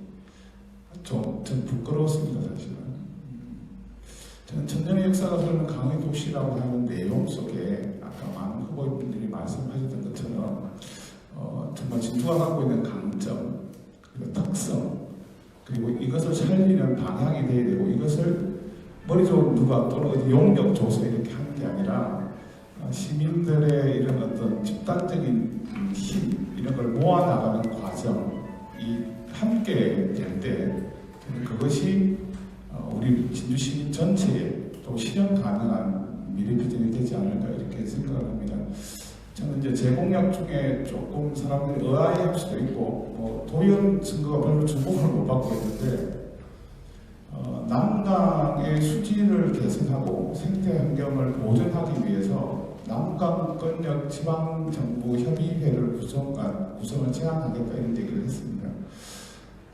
전 부끄러웠습니다. 사실은 저는 천년의 역사가 흐르는 강의도시라고 하는 내용 속에 아까 많은 후보님들이 말씀하셨던 것처럼 정말 진주가 갖고 있는 강점 그리고 특성 그리고 이것을 살리는 방향이 돼야 되고 이것을 머리 좋은 누가 또는 어디 용역 조서 이렇게 하는 게 아니라 시민들의 이런 어떤 집단적인 힘 이런 걸 모아나가는 과정이 함께 될 때 그것이 우리 진주 시민 전체에 또 실현 가능한 미래 비전이 되지 않을까 이렇게 생각을 합니다. 저는 이제 제 공약 중에 조금 사람들이 의아해할 수도 있고 도의원 선거가 별로 주목을 못 받고 있는데 남강의 수질을 개선하고 생태 환경을 보존하기 위해서 남강권역 지방정부협의회를 구성을 제안하겠다 이런 얘기를 했습니다.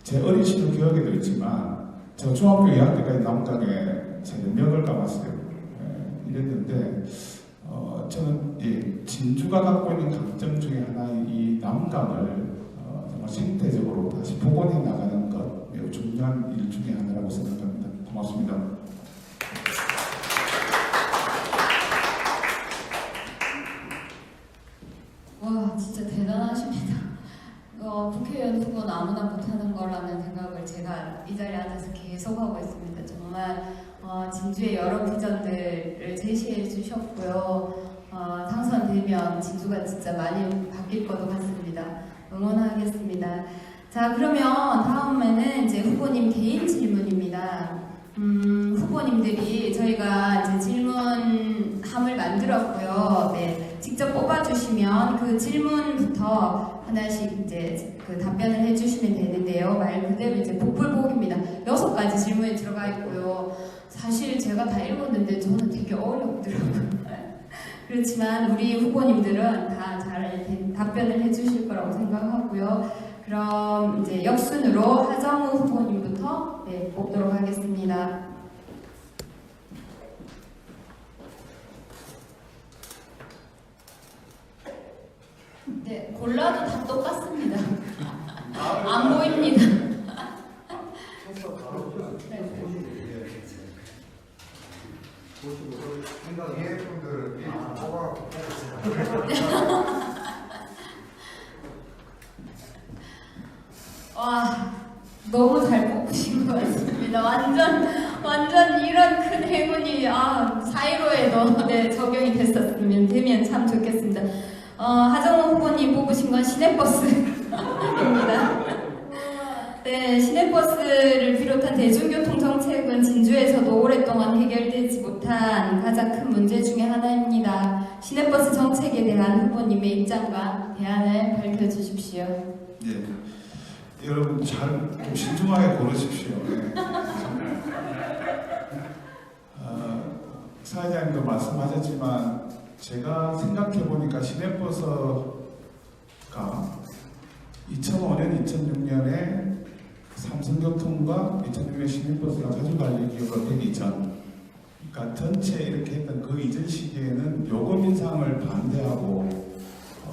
제 어린 시절 기억에도 있지만 제가 중학교 2학년 때까지 남강에 몇 명을 감았어요. 이랬는데 저는 진주가 갖고 있는 강점 중에 하나 감을 정말 생태적으로 다시 복원해 나가는 것 매우 중요한 일 중에 하나라고 생각합니다. 고맙습니다. 와, 진짜 대단하십니다. 국회의원 후보는 아무나 못하는 거라는 생각을 제가 이 자리에 앉아서 계속 하고 있습니다. 정말 진주의 여러 비전들을 제시해 주셨고요. 당선되면 진주가 진짜 많이 바뀔 것도 같습니다. 응원하겠습니다. 자, 그러면 다음에는 이제 후보님 개인 질문입니다. 후보님들이 저희가 이제 질문함을 만들었고요. 네, 직접 뽑아주시면 그 질문부터 하나씩 이제 그 답변을 해주시면 되는데요. 말 그대로 이제 복불복입니다. 6가지 질문이 들어가 있고요. 사실 제가 다 읽었는데 저는 되게 어렵더라고요. 그렇지만 우리 후보님들은 다 잘 답변을 해주실 거라고 생각하고요. 그럼 이제 역순으로 하정우 후보님부터 네, 뽑도록 하겠습니다. 네, 골라도 다 똑같습니다. 안 보입니다. 이해분들 뽑아 와, 너무 잘 뽑으신 것 같습니다. 완전 이런 큰 행운이 4.15에도 네, 적용이 되면 참 좋겠습니다. 하정우 후보님 뽑으신 건 시내버스입니다. 네, 시내버스를 비롯한 대중교통 정책은 진주에서도 오랫동안 해결되지 못한 가장 큰 문제 중에 하나입니다. 시내버스 정책에 대한 후보님의 입장과 대안을 밝혀주십시오. 예, 여러분 잘 신중하게 고르십시오. 네. 사회자님도 말씀하셨지만 제가 생각해 보니까 시내버스가 2005년, 2006년에 삼성교통과 2006년 시내버스가 자주관리 기업으로 되기 전, 그러니까 전체 이렇게 했던 그 이전 시기에는 요금 인상을 반대하고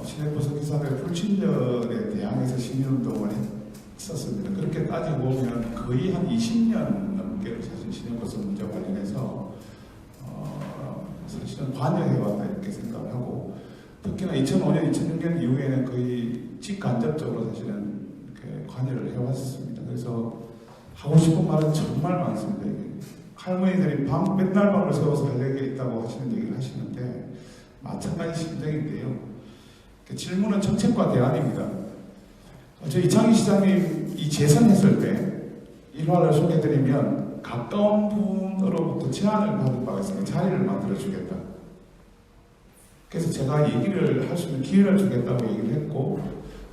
시내버스 기사들 불친절에 대항해서 시민운동을 했었습니다. 그렇게 따지고 보면 거의 한 20년 넘게 사실 시내버스 문제와 관련해서 사실은 관여해왔다 이렇게 생각을 하고, 특히나 2005년, 2006년 이후에는 거의 직간접적으로 사실은 이렇게 관여를 해왔습니다. 그래서 하고 싶은 말은 정말 많습니다. 할머니들이 맨날 밤을 새워서 할 얘기가 있다고 하시는 얘기를 하시는데 마찬가지 심정인데요. 질문은 정책과 대안입니다. 저 이창희 시장님 이 재선했을 때 일화를 소개해드리면 가까운 분으로부터 제안을 받은 바가 있으니 자리를 만들어주겠다. 그래서 제가 얘기를 할 수 있는 기회를 주겠다고 얘기를 했고,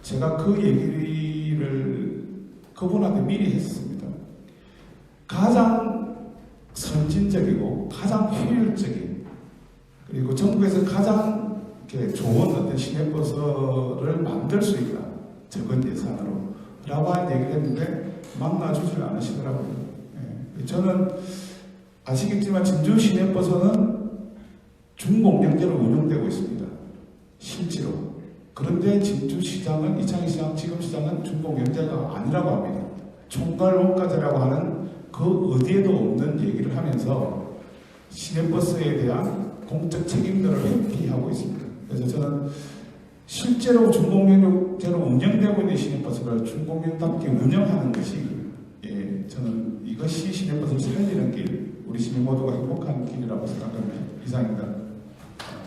제가 그 얘기를 그분한테 미리 했습니다. 가장 선진적이고 가장 효율적인, 그리고 정부에서 가장 좋은 어떤 시내버스를 만들 수 있다, 적은 예산으로 라고 한 얘기를 했는데 만나주질 않으시더라고요. 저는 아시겠지만 진주 시내버스는 준공영제로 운영되고 있습니다. 실제로. 그런데 진주시장은, 이창희 시장, 지금 시장은 준공영제가 아니라고 합니다. 총괄 원가제라고 하는 그 어디에도 없는 얘기를 하면서 시내버스에 대한 공적 책임들을 회피하고 있습니다. 그래서 저는 실제로 준공영제로 운영되고 있는 시내버스를 준공영답게 운영하는 것이, 저는 이것이 시내버스를 살리는 길, 우리 시민 모두가 행복한 길이라고 생각합니다. 이상입니다.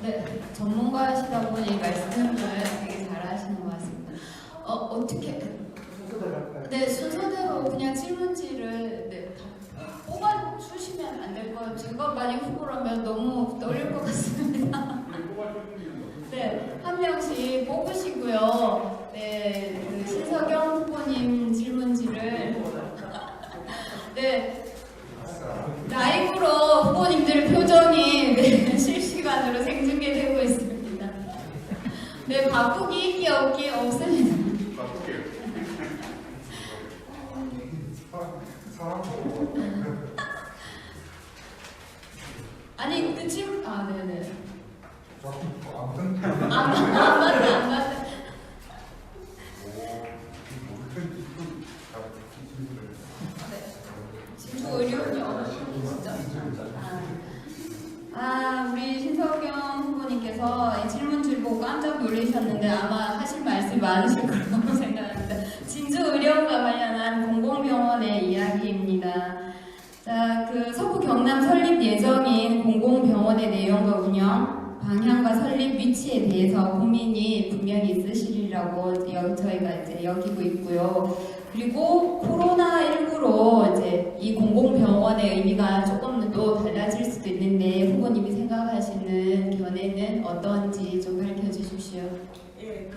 네, 전문가시다 보니 말씀을 되게 잘하시는 것 같습니다. 어떻게? 네, 순서대로 그냥 질문지를 다 뽑아주시면 안 될까요? 제가 만약 후보라면 너무 떨릴 것 같습니다. 네, 한 명씩 뽑으시고요. 네, 그 신석영 후보님 질문지를 네, 라이브로 후보님들 표정이 실시간으로 생중계되고 있습니다. 네, 바꾸기 있기 없기 없습니다. 아니, 그 질문, 네네. 안 맞다. 후보님께서 이 질문줄 보고 깜짝 놀라셨는데 아마 하실 말씀이 많으실 거라고 생각합니다. 진주의료원과 관련한 공공병원의 이야기입니다. 자, 그 서부 경남 설립 예정인 공공병원의 내용과 운영, 방향과 설립 위치에 대해서 고민이 분명히 있으시리라고 저희가 이제 여기고 있고요. 그리고 코로나19로 이제 이 공공병원의 의미가 조금 또 달라질 수도 있는데 후보님이 생각하시는 견해는 어떤지 좀 밝혀주십시오. 예,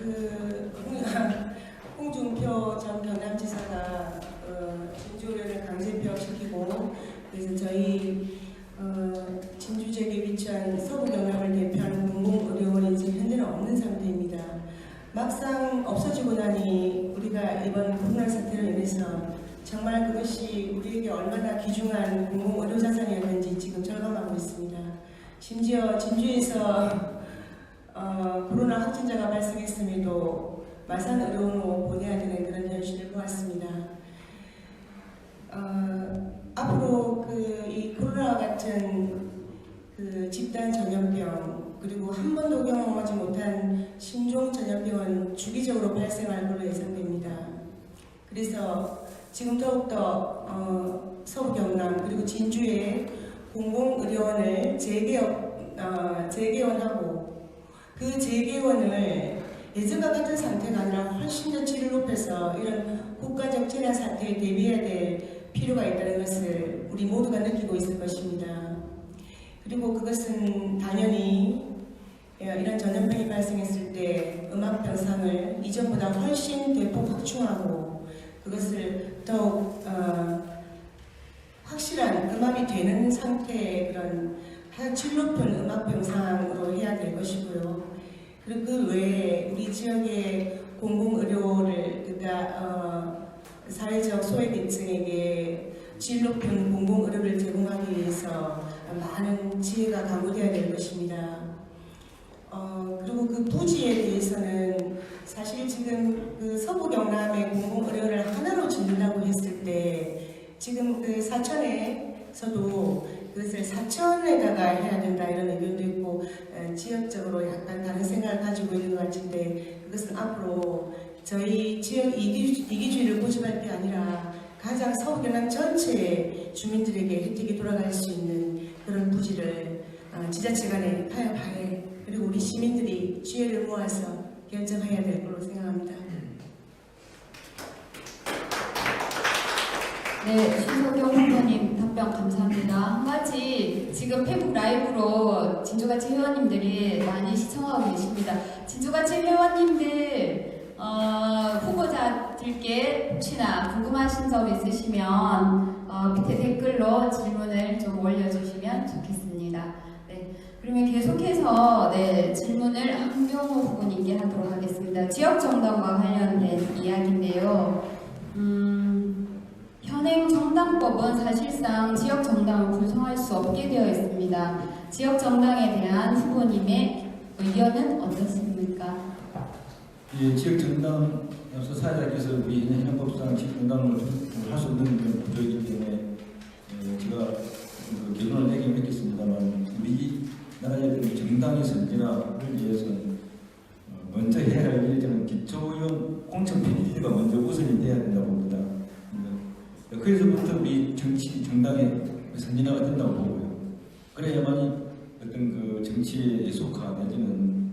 홍준표 전 경남지사가 진주의료를 강제 폐업시키고 그래서 저희 진주 지역에 위치한 서부 경남을 대표하는 공공의료원이 지금 현재는 없는 상태입니다. 막상 없어지고 나니 우리가 이번 코로나 사태로 인해서 정말 그것이 우리에게 얼마나 귀중한 공공의료 자산이었는지 지금 절감하고 있습니다. 심지어 진주에서 코로나 확진자가 발생했음에도 마산의료원으로 보내야 되는 그런 현실을 보았습니다. 앞으로 이 코로나와 같은 집단 전염병 그리고 한 번도 경험하지 못한 신종 전염병은 주기적으로 발생할 걸로 예상됩니다. 그래서 지금 더욱더 서부 경남 그리고 진주의 공공의료원을 재개원하고 그 재개원을 예전과 같은 상태가 아니라 훨씬 더 질을 높여서 이런 국가적 재난 사태에 대비해야 될 필요가 있다는 것을 우리 모두가 느끼고 있을 것입니다. 그리고 그것은 당연히 이런 전염병이 발생했을 때 음압병상을 이전보다 훨씬 대폭 확충하고 그것을 더욱 확실한 음압이 되는 상태의 그런 질 높은 음압병상으로 해야 될 것이고요. 그리고 그 외에 우리 지역의 공공의료를 그러니까 사회적 소외계층에게 질 높은 공공의료를 제공하기 위해서 많은 지혜가 강구되어야 될 것입니다. 그리고 그 부지에 대해서는 사실 지금 그 서부 경남의 공공의료를 하나로 짓는다고 했을 때 지금 그 사천에서도 그것을 사천에다가 해야 된다 이런 의견도 있고 지역적으로 약간 다른 생각을 가지고 있는 것 같은데 그것은 앞으로 저희 지역 이기주의를 고집할 게 아니라 가장 서부 경남 전체 주민들에게 혜택이 돌아갈 수 있는 그런 부지를 지자체 간에 타협하에 그리고 우리 시민들이 지혜를 모아서 결정해야 될 걸로 생각합니다. 네, 신석영 후보님 답변 감사합니다. 한 가지 지금 페북 라이브로 진주같이 회원님들이 많이 시청하고 계십니다. 진주같이 회원님들 후보자들께 혹시나 궁금하신 점 있으시면 밑에 댓글로 질문을 좀 올려주시면 좋겠습니다. 네, 그러면 계속해서 질문을 한경호 후보님께 하도록 하겠습니다. 지역정당과 관련된 이야기인데요. 현행 정당법은 사실상 지역정당을 구성할 수 없게 되어 있습니다. 지역정당에 대한 후보님의 의견은 어떻습니까? 예, 지역정당 사회자께서 우리 현행법상 지역정당을 할 수 없는 구조이기 때문에 제가 그 결론을 내긴 했겠습니다만 우리나라의 정당의 선진화를 위해서는 먼저 해야 할 일이 저는 기초의원 공천 비리가 먼저 우선이 돼야 된다고 봅니다. 그래서부터 우리 정당의 선진화가 된다고 보고요. 그래야만이 어떤 그 정치의 속화 내지는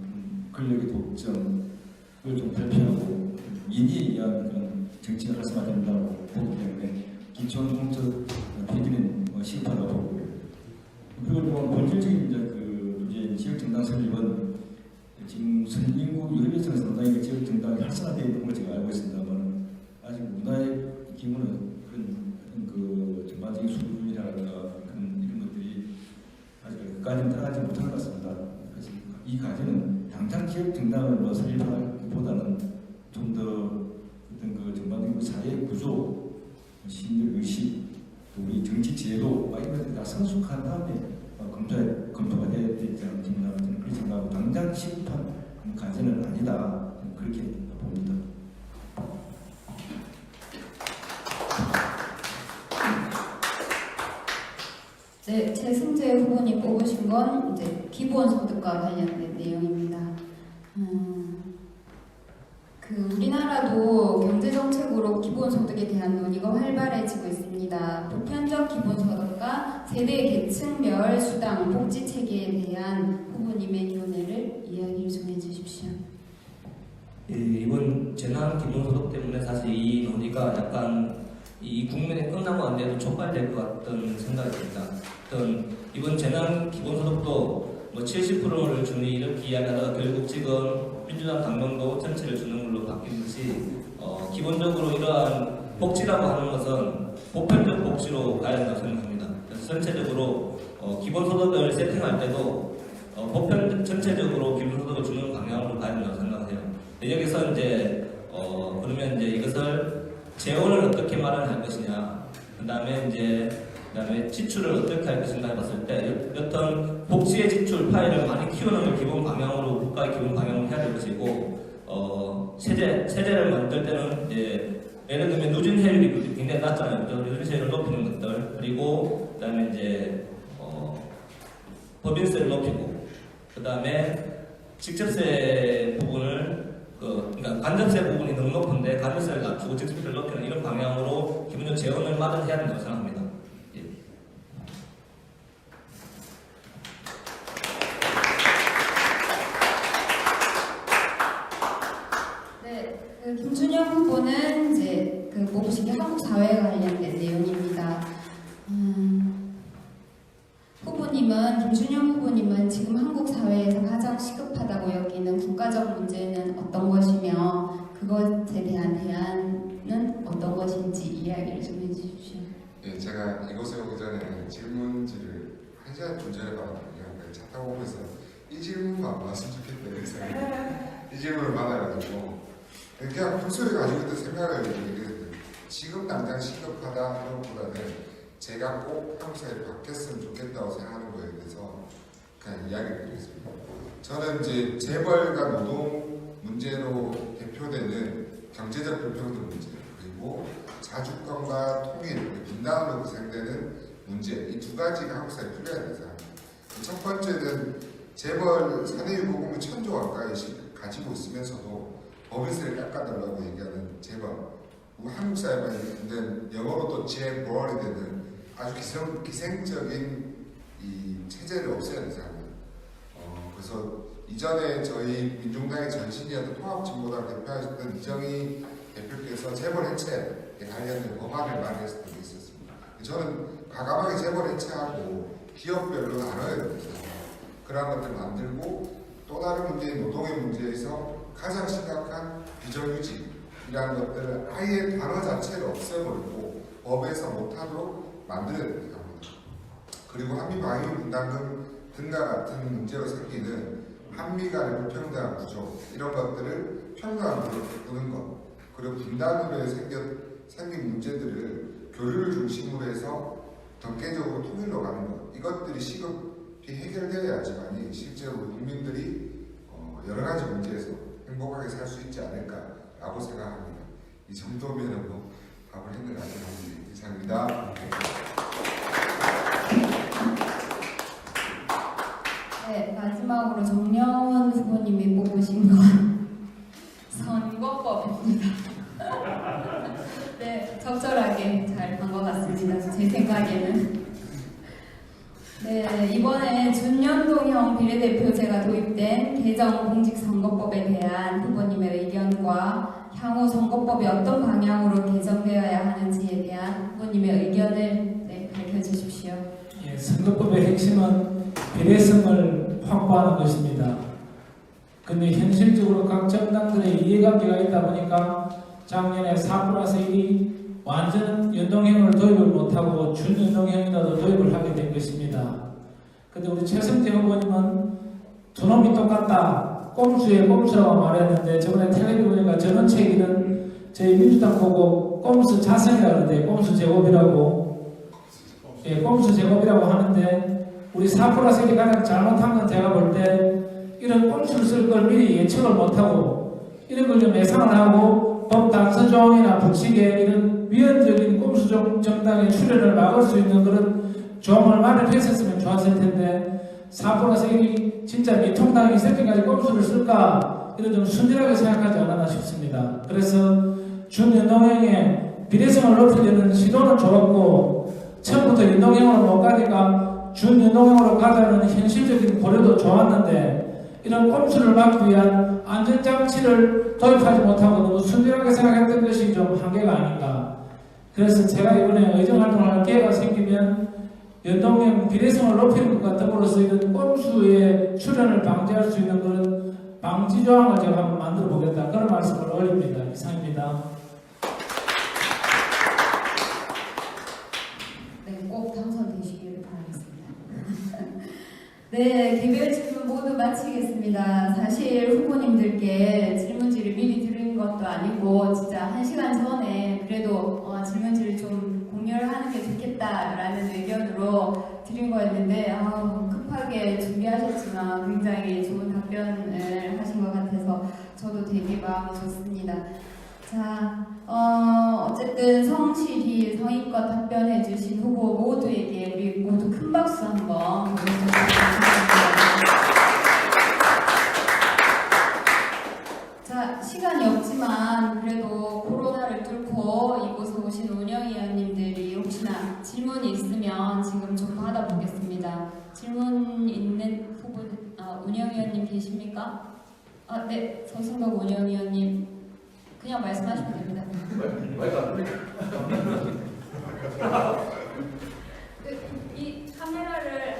권력의 독점을 좀 발표하고 인의에 의한 그런 정치를 활성화된다고 보기 때문에 기초원 공천 비리는 시급하다고 보고요. 그리고 본질적인 이제 지역 정당 설립은 지금 선진국 유럽에서는 상당히 지역 정당이 활성화되어 있는 걸 제가 알고 있습니다만 아직 문화의 기본은 그 전반적인 수준이라든가 이런 것들이 아직 그까지는 따라가지 못한 것 같습니다. 그래서 이 과제는 당장 지역 정당을 설립하기보다는 좀 더 어떤 그 전반적인 사회 구조, 시민들 의식, 또 우리 정치 제도 이런 것들이 다 성숙한 다음에 검토가 돼야 되지 않겠나 저는 그렇게 생각하고 당장 시급한 과제는 아니다 그렇게 봅니다. 네, 최승재 후보님 뽑으신 건 이제 기본소득과 관련된 내용입니다. 우리나라도 경제정책으로 기본소득에 대한 논의가 활발해지고 있습니다. 보편적 기본소득과 세대 계층별 수당, 복지체계에 대한 후보님의 견해를 이야기를 좀 해주십시오. 예, 이번 재난 기본소득 때문에 사실 이 논의가 약간 이 국면에 끝나고 안 돼도 촉발될 것 같은 생각이 듭니다. 이번 재난 기본소득도 뭐 70%를 주니 이렇게 이야기하다가 결국 지금 민주당 당명도 전체를 주는 걸로 바뀐 듯이 기본적으로 이러한 복지라고 하는 것은 보편적 복지로 가야 된다고 생각합니다. 그래서 전체적으로 기본소득을 세팅할 때도 보편 전체적으로 기본소득을 주는 방향으로 가야 된다고 생각해요. 여기서 이제 그러면 이제 이것을 재원을 어떻게 마련할 것이냐, 그다음에 지출을 어떻게 할 것인가 해봤을 때 여튼 복지의 지출 파일을 많이 키우는 걸 기본 방향으로 국가의 기본 방향으로 해야 될 것이고 세제를 만들 때는 이제 예를 들면 누진세율이 굉장히 낮잖아요. 누진세율을 높이는 것들, 그리고 그다음에 이제 법인세를 높이고, 그다음에 직접세 부분을 그러니까 간접세 부분이 너무 높은데 간접세를 낮추고 직접세를 높이는 이런 방향으로 기본적으로 재원을 마련해야 된다고 생각합니다. 예. 네, 김준영 후보는 이제 뽑으신 게 한국 사회에 관련된 내용입니다. 김준영 후보님은 지금 한국 사회에서 가장 시급하다고 여기는 국가적 문제는 어떤 것이며 그것에 대한 대안은 어떤 것인지 이야기를 좀 해주십시오. 예, 제가 이곳에 오기 전에 질문지를 한 시간 좀 전에 받았거든요. 차 타고 오면서 이 질문만 왔으면 좋겠다 그래서 이 질문을 받아가지고 그냥 평소에 가지고 있던 생각을 얘기했는데 지금 당장 시급하다 이런 것보다는 제가 꼭 한국 사회에 바뀌었으면 좋겠다고 생각하는 거에 대해서 그냥 이야기를 드리겠습니다. 저는 이제 재벌과 노동 문제로 대표되는 경제적 불평등 문제, 그리고 자주권과 통일, 분단으로 구성되는 문제, 이 두 가지가 한국 사회에 필요해야 된다 생각합니다. 첫 번째는 재벌 사내유보금을 1,000조 가까이씩 가지고 있으면서도 법인세를 깎아달라고 얘기하는 재벌, 한국 사회는 영어로도 재벌이 되는 아주 기생적인 이 체제를 없애야 되는 사람입니다. 그래서 이전에 저희 민중당의 전신이었던 통합진보당 대표하셨던 이정희 대표께서 재벌 해체에 관련된 법안을 마련했던 게 있었습니다. 저는 과감하게 재벌 해체하고 기업별로 나눠야 됩니다. 그런 것들 만들고 또 다른 문제인 노동의 문제에서 가장 심각한 비정규직이라는 것들을 아예 단어 자체를 없애버리고 법에서 못하도록 만들어야 됩니다. 그리고 한미 방위 분담금 등과 같은 문제로 생기는 한미 간의 불평등한 구조 이런 것들을 평등함으로 바꾸는 것, 그리고 분단으로 생긴 문제들을 교류를 중심으로 해서 전개적으로 통일로 가는 것, 이것들이 시급히 해결되어야지만이 실제로 국민들이 여러 가지 문제에서 행복하게 살 수 있지 않을까라고 생각합니다. 이 정도면 뭐 답을 했는 것 같습니다. 이상입니다. 네, 마지막으로 정려원 후보님이 뽑으신 건 선거법입니다. 네, 적절하게 잘 간 것 같습니다. 제 생각에는. 네, 이번에 준연동형 비례대표제가 도입된 개정 공직선거법에 대한 후보님의 의견과 향후 선거법이 어떤 방향으로 개정되어야 하는지에 대한 후보님의 의견을 밝혀주십시오. 예, 선거법의 핵심은 비례성을 확보하는 것입니다. 근데 현실적으로 각 정당들의 이해관계가 있다 보니까 작년에 4+1이 완전 연동형을 도입을 못하고 준연동형이라도 도입을 하게 된 것입니다. 근데 우리 최승재 후보님은 두 놈이 똑같다, 꼼수에 꼼수라고 말했는데 저번에 텔레비 보니까 전원책에는 저희 민주당 보고 꼼수 자성이라고 하는데 꼼수 제곱이라고, 예, 꼼수 제곱이라고 하는데 우리 4+1이 가장 잘못한 건 제가 볼 때 이런 꼼수를 쓸 걸 미리 예측을 못하고 이런 걸 좀 예상을 하고 법 단서조항이나 부칙에 이런 위헌적인 꼼수 정당의 출현을 막을 수 있는 그런 조항을 마련했었으면 좋았을 텐데 사고나 세균이 진짜 미통당이 있을 때까지 꼼수를 쓸까 이런 좀 순진하게 생각하지 않았나 싶습니다. 그래서 준연동형의 비례성을 높이려는 시도는 좋았고 처음부터 연동형으로 못 가니까 준연동형으로 가자는 현실적인 고려도 좋았는데 이런 꼼수를 막기 위한 안전장치를 도입하지 못하고 너무 순진하게 생각했던 것이 좀 한계가 아닌가. 그래서 제가 이번에 의정활동을 할 기회가 생기면 연동형 비례성을 높이는 것과 더불어서 이런 꼼수의 출현을 방지할 수 있는 그런 방지 조항을 제가 한번 만들어 보겠다. 그런 말씀을 올립니다. 이상입니다. 네, 꼭 당선되시기를 바라겠습니다. 네, 개별 질문 모두 마치겠습니다. 사실 후보님들께 질문지를 미리 드린 것도 아니고 진짜 1시간 전에 그래도 질문지를 좀 공유를 하는 게 좋겠다라는 의견으로 드린 거였는데 급하게 준비하셨지만 굉장히 좋은 답변을 하신 것 같아서 저도 되게 마음이 좋습니다. 자, 어쨌든 성실히 성의껏 답변해 주신 후보 모두에게 우리 모두 큰 박수 한번 보내주시겠습니다. 자, 시간이 없지만 그래도 코로나를 뚫고 이곳에 오신 운영위원님들이 혹시나 질문이 있으면 지금 좀 받아보겠습니다. 질문 있는 후보, 운영위원님 계십니까? 네, 서승덕 운영위원님 그냥 말씀하시면 됩니다. 이 카메라를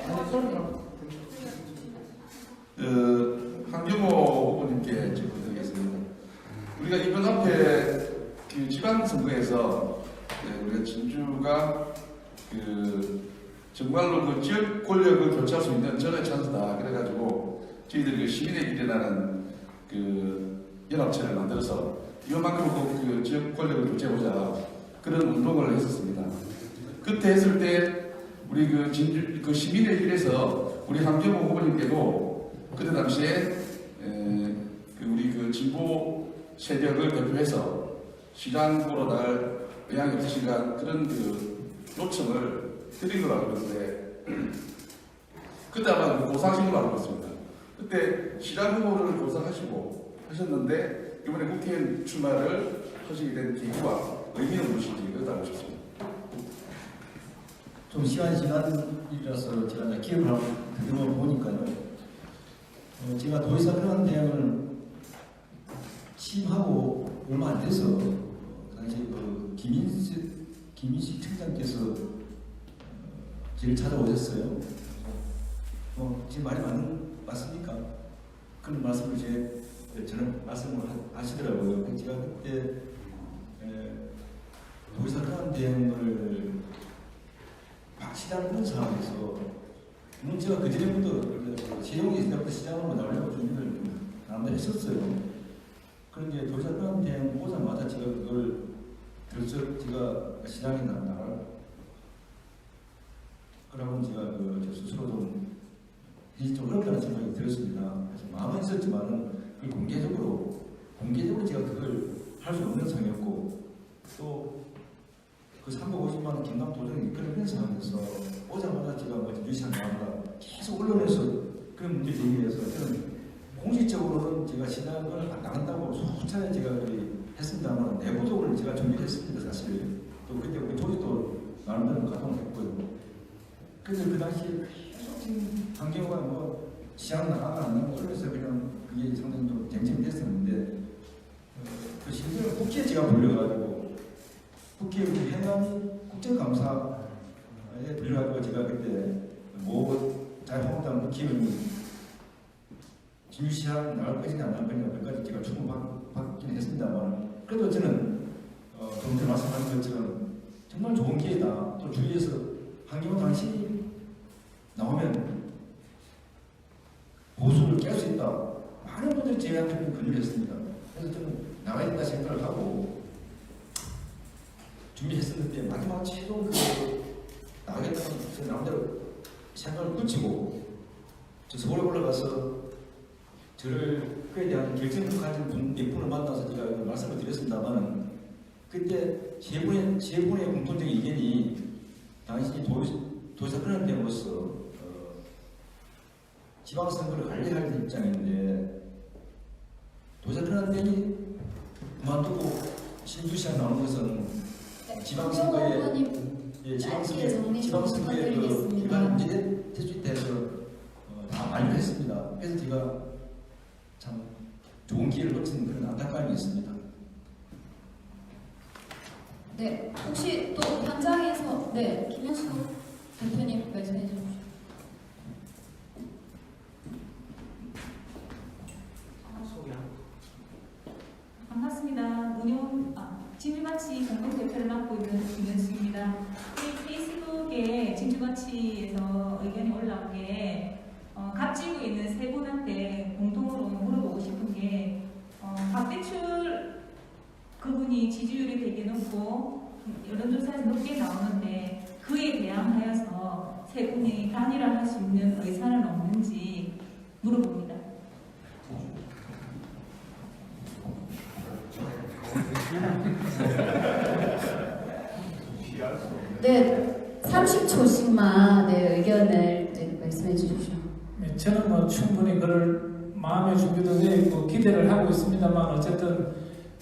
한경호 후보님께 질문드리겠습니다. 우리가 이번 앞에 그 지방선거에서 우리가 진주가 정말로 그 지역 권력을 교체할 수 있는 전의 찬스다. 그래가지고 저희들이 그 시민의 길이라는 그 연합체를 만들어서 이번만큼 그 지역 권력을 교체해보자 그런 운동을 했었습니다. 그때 했을 때 우리 그 진주 그 시민의 길에서 우리 한경호 후보님께도 그때 당시에 우리 그 진보 세력을 대표해서 시장 보러 날 의향이 없으신가 그런 그 요청을 드린 걸로 알고 있는데 그때 아마 고사하신 걸로 알고 있습니다. 그때 시장 후보를 고사하시고 하셨는데 이번에 국회의원 출마를 하시게 된 계기와 의미는 무엇인지 그것도 알고 싶습니다. 좀 시간이 지난 일이라서 제가 이제 기억을 그대로 보니까요. 제가 도의사 그런 대응을 취임하고 얼마 안 돼서 당시 그 김인식 청장께서 저를 찾아오셨어요. 지금 말이 맞습니까? 그런 말씀을 저는 말씀을 하시더라고요. 제가 그때 도의사 그런 대응을 시작하는 상황에서 제가 그 전에부터 세용이 있을 때부터 시장으로 나오려고 준비를 나름대로 했었어요. 그런데 도의사 그런 대응 오자마자 제가 그걸 제가 시장에 나갈 그러면 제가 저 스스로 좀 어렵다는 생각이 들었습니다. 그래서 마음은 있었지만은 그걸 공개적으로 제가 그걸 할 수 없는 상황이었고 또 그 350만 원 김남 도정이 그런 상황에서 오자마자 제가 유시한 나오다 계속 언론에서 그런 문제 제기해서 저는 공식적으로는 제가 시장을 안 나간다고 수차례 제가 했습니다만 내부적으로 제가 준비를 했습니다. 사실 또 그때 우리 조직도 나름대로 가동을 했고요. 그래서 그 당시에 계속 지금 한경호가 시장 나가가 안 나가고 그래서 그냥 그게 상당히 좀 쟁점이 됐었는데 그 실제로 국회에 제가 불려가지고 국회 해남 국정감사에 불려가지고 제가 그때 자유한국당 국회의원이 진주시장 나갈 것이냐 안 나갈 것이냐 그까지 제가 충분받기는 했습니다만 그래도 저는 좀 전에 말씀하신 것처럼 정말 좋은 기회다. 또 주위에서 한경호 당신이 나오면 보수를 깰 수 있다. 많은 분들이 제한테 권유를 했습니다. 그래서 저는 나가야 된다 생각을 하고 준비했었는데 마지막 최종 나가겠다는 제 나름대로 생각을 붙이고 저 서울에 올라가서 저를 그에 대한 결정을 가진 분 몇 분을 만나서 제가 말씀을 드렸습니다만 그때 세 분의 공통적인 의견이 당신이 도의사 그런 대으로서 지방선거를 관리할 입장인데 도전하는 데니 그만두고 신주시장 나오는 것은 지방선거에 의원님, 예, 짧게 정리 좀 지방선거에 그 부탁드리겠습니다. 일반 문제 대수에 대해서 다 완료를 했습니다. 그래서 제가 참 좋은 기회를 놓친 그런 안타까움이 있습니다. 네, 혹시 또 현장에서 네, 김현수 대표님 말씀해 주십시오. 반갑습니다. 진주같이 공동대표를 맡고 있는 김현수입니다. 페이스북에 진주같이에서 의견이 올라온 게 갑지구에 있는 세 분한테 공통으로 물어보고 싶은 게 박대출 그분이 지지율이 되게 높고 여론조사에서 높게 나오는데 그에 대항하여서 세 분이 단일화할 수 있는 의사는 없는지 물어봅니다. 네, 30초씩만 네, 의견을 네, 말씀해 주십시오. 네, 저는 뭐 충분히 그럴 마음의 준비도 되어 있고 기대를 하고 있습니다만 어쨌든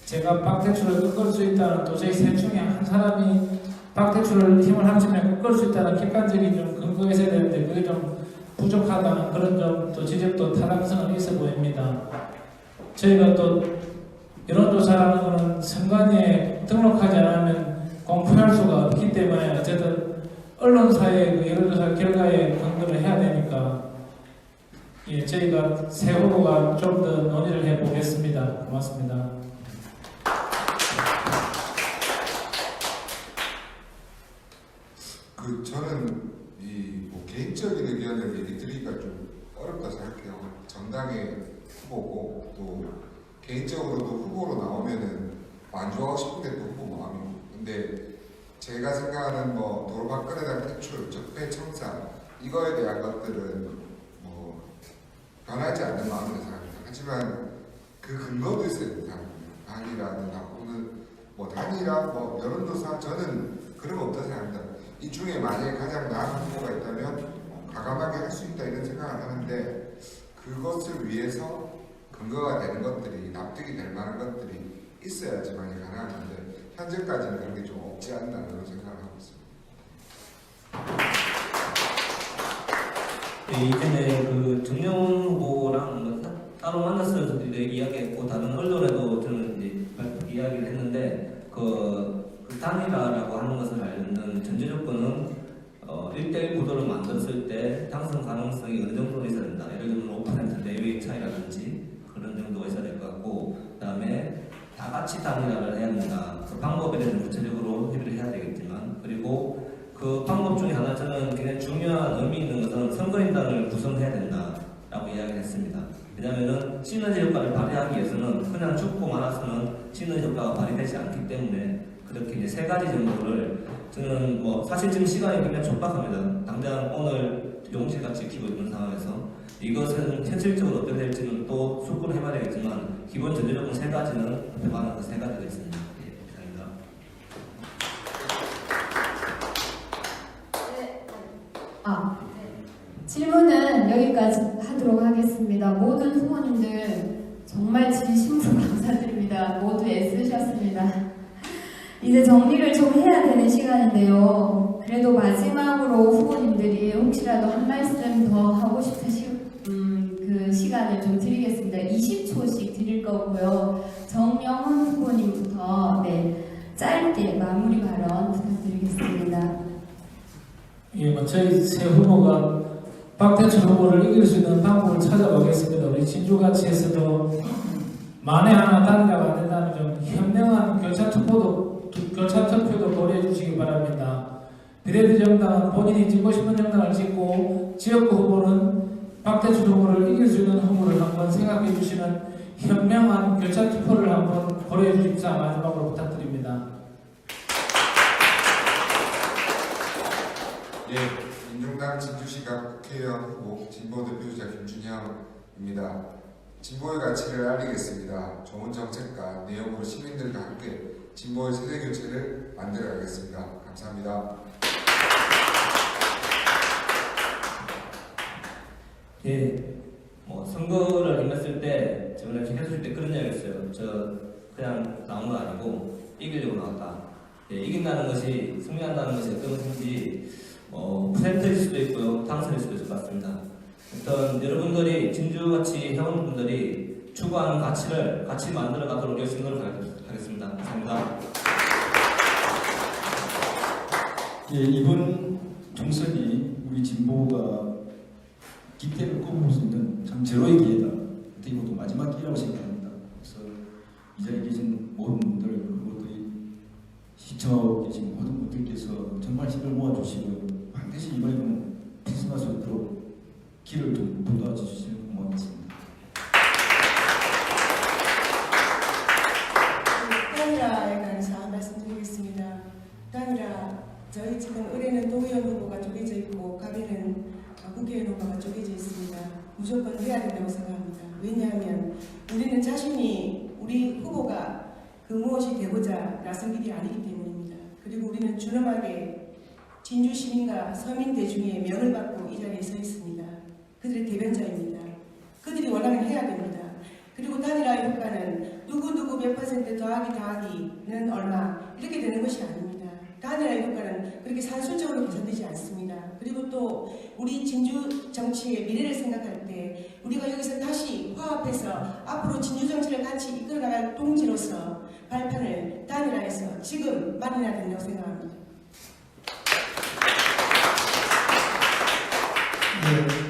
제가 박대출을 꺾을 수 있다는 또 저희 셋 중에 한 사람이 박대출을 힘을 합치면 꺾을 수 있다는 객관적인 좀 근거가 있어야 되는데 그게 좀 부족하다는 그런 점 또 지적도 타당성은 있어 보입니다. 저희가 또 여론조사라는 것은 선관위에 등록하지 않으면 공표할 수가 없기 때문에 어쨌든 언론사의 그 여론조사 결과에 근거를 해야 되니까 예, 저희가 새 후보가 좀 더 논의를 해보겠습니다. 고맙습니다. 저는 뭐 개인적인 의견을 얘기 드리기가 좀 어렵다 생각해요. 정당의 후보고 또 개인적으로도 후보로 나오면은 만족하고 싶은데 또 후보 마음이고. 근데 제가 생각하는 뭐 도로박근혜에 대한 대출, 적폐 청산 이거에 대한 것들은 뭐 변하지 않는 마음이라고 생각합니다. 하지만 그 근거도 있어야 된다. 단일화는 혹은 뭐 단일화, 뭐 여론조사 저는 그런 거 없다고 생각합니다. 이 중에 만약에 가장 나은 후보가 있다면 과감하게 할 수 있다 이런 생각을 하는데 그것을 위해서 근거가 되는 것들이 납득이 될 만한 것들이 있어야지만 가능한 건데 현재까지는 그런 게 좀 없지 않나 그런 생각을 하고 있습니다. 네, 이전에 그 정영훈 후보랑 따로 만났을 때 이야기했고 다른 언론에도 저는 이제 이야기를 했는데 그 단일화라고 하는 것을 알는 전제 조건은 1대1 구도를 만들었을 때 당선 가능성이 어느 정도 있어야 된다. 예를 들면 5% 내외의 차이라든지 그런 정도가 있어야 될 것 같고 그 다음에 다 같이 단일화를 해야 된다. 그 방법에 대해서 구체적으로 협의를 해야 되겠지만 그리고 그 방법 중에 하나 저는 굉장히 중요한 의미 있는 것은 선거인단을 구성해야 된다라고 이야기를 했습니다. 왜냐하면 시너지 효과를 발휘하기 위해서는 그냥 죽고 말아서는 시너지 효과가 발휘되지 않기 때문에 그렇게 이제 세 가지 정도를 저는 뭐 사실 지금 시간이 굉장히 촉박합니다. 당장 오늘 용실같이 키고 있는 상황에서 이것은 현실적으로 어떻게 될지는 또 숙고를 해봐야 되겠지만 기본 전제조건 세 가지는 앞에 말한 그 세 가지가 있습니다. 예, 감사합니다. 질문은 여기까지 하도록 하겠습니다. 모든 후보님들 정말 진심으로 감사드립니다. 모두 애쓰셨습니다. 이제 정리를 좀 해야 되는 시간인데요. 그래도 마지막으로 후보님들이 혹시라도 한 말씀 더 하고 싶으신 그 시간을 좀 드리겠습니다. 20초씩 드릴 거고요. 정영훈 후보님부터 네, 짧게 마무리 발언 부탁드리겠습니다. 예, 뭐 저희 새 후보가 박대출 후보를 이길 수 있는 방법을 찾아보겠습니다. 우리 진주가치에서도 만에 하나 단일화가 안 된다면 좀 현명한 교차투표도 고려해 주시기 바랍니다. 비례대정당은 본인이 찍고 싶은 정당을 찍고 지역구 후보는 박대출 후보를 이길 수 있는 후보를 한번 생각해 주시는 현명한 교차투표를 한번 고려해 주십사 마지막으로 부탁드립니다. 예, 민중당 진주시각 국회의원 후보 진보대표주자 김준형입니다. 진보의 가치를 알리겠습니다. 좋은 정책과 내용으로 시민들과 함께 진보의 세대교체를 만들어가겠습니다. 감사합니다. 예, 뭐 선거를 임했을 때 저번에 해줄 때 그런 이야기 했어요. 저 그냥 나온 거 아니고 이기려고 나왔다. 예, 이긴다는 것이 승리한다는 것이 어떤 것인지 퍼센트일 수도 있고요, 당선일 수도 있을 것 같습니다. 일단 여러분들이 진주같이 회원분들이 추구하는 가치를 같이 만들어 가도록 열심히 노력하겠습니다. 감사합니다. 예, 이번 총선이 우리 진보가 기대를 꼽을 수 있는 참 제로의 기회다. 어떻게 보면 마지막 기회라고 생각합니다. 그래서 이 자리에 계신 모든 분들, 그리고 또 시청하고 계신 모든 분들께서 정말 힘을 모아주시고 반드시 이번에는 크리스마스 있도록 길을 좀 도와주시면 고맙겠습니다. 단일화에 관해서 말씀드리겠습니다. 단일화, 저희 지금 의뢰는 도의원 후보가 쪼개져 있고 가비는 국회의원 후보가 쪼개져 있습니다. 무조건 해야 된다고 생각합니다. 왜냐하면 우리는 자신이 우리 후보가 그 무엇이 되고자 나선 길이 아니기 때문입니다. 그리고 우리는 준엄하게 진주 시민과 서민 대중의 명을 받고 이 자리에 서 있습니다. 그들의 대변자입니다. 그들이 원하면 해야 됩니다. 그리고 단일화의 효과는 누구 몇 퍼센트 더하기는 얼마 이렇게 되는 것이 아닙니다. 단일화의 효과는 그렇게 산술적으로 계산되지 않습니다. 그리고 또 우리 진주 정치의 미래를 생각할 때 우리가 여기서 다시 화합해서 앞으로 진주 정치를 같이 이끌어나갈 동지로서 발판을 단일화해서 지금 마련해야 된다고 생각합니다. 네.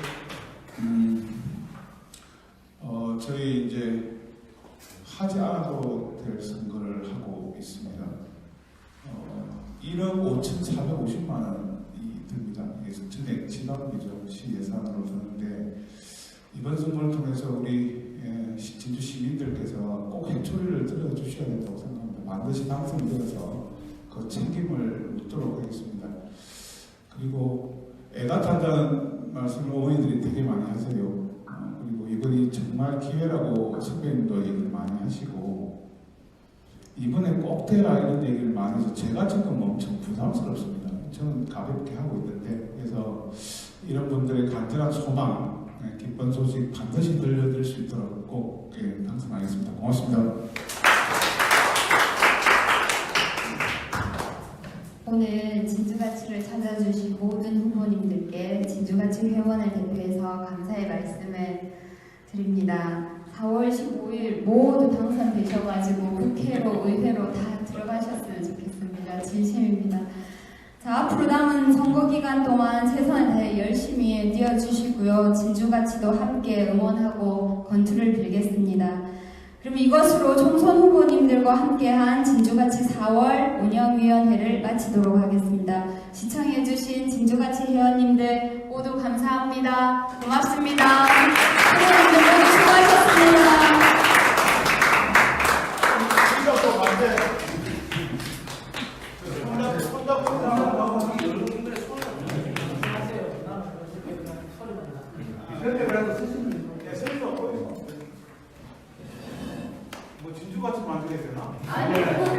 저희 이제 하지 않아도 될 선거를 하고 있습니다. 1억 5,450만 원이 듭니다. 이게 전액 지방비죠. 시 예산으로 드는데 이번 선거를 통해서 우리 진주 시민들께서 꼭 해초리를 들어주셔야 된다고 생각합니다. 반드시 당선되어서 그 책임을 묻도록 하겠습니다. 그리고 애가 탄다는 말씀을 어머니들이 되게 많이 하세요. 그리고 이번이 정말 기회라고 선배님도 얘기를 많이 하시고 이번에 꼭 되라 이런 얘기를 많이 해서 제가 지금 엄청 부담스럽습니다. 저는 가볍게 하고 있는데 그래서 이런 분들의 간절한 소망, 기쁜 소식 반드시 들려드릴 수 있도록 꼭 당선하겠습니다. 고맙습니다. 오늘 진주가치를 찾아주신 모든 후보님들께 진주가치 회원을 대표해서 감사의 말씀을 드립니다. 4월 15일 모두 당선되셔가지고 국회로 의회로 다 들어가셨으면 좋겠습니다. 진심입니다. 자, 앞으로 남은 선거 기간 동안 최선을 다해 열심히 뛰어주시고요. 진주가치도 함께 응원하고 건투를 빌겠습니다. 그럼 이것으로 총선 후보님들과 함께한 진주가치 4월 운영위원회를 마치도록 하겠습니다. 시청해주신 진주가치 회원님들 모두 감사합니다. 고맙습니다. 후보님들 모두 수고하셨습니다. 진주같이 만들어야 되나? 아니,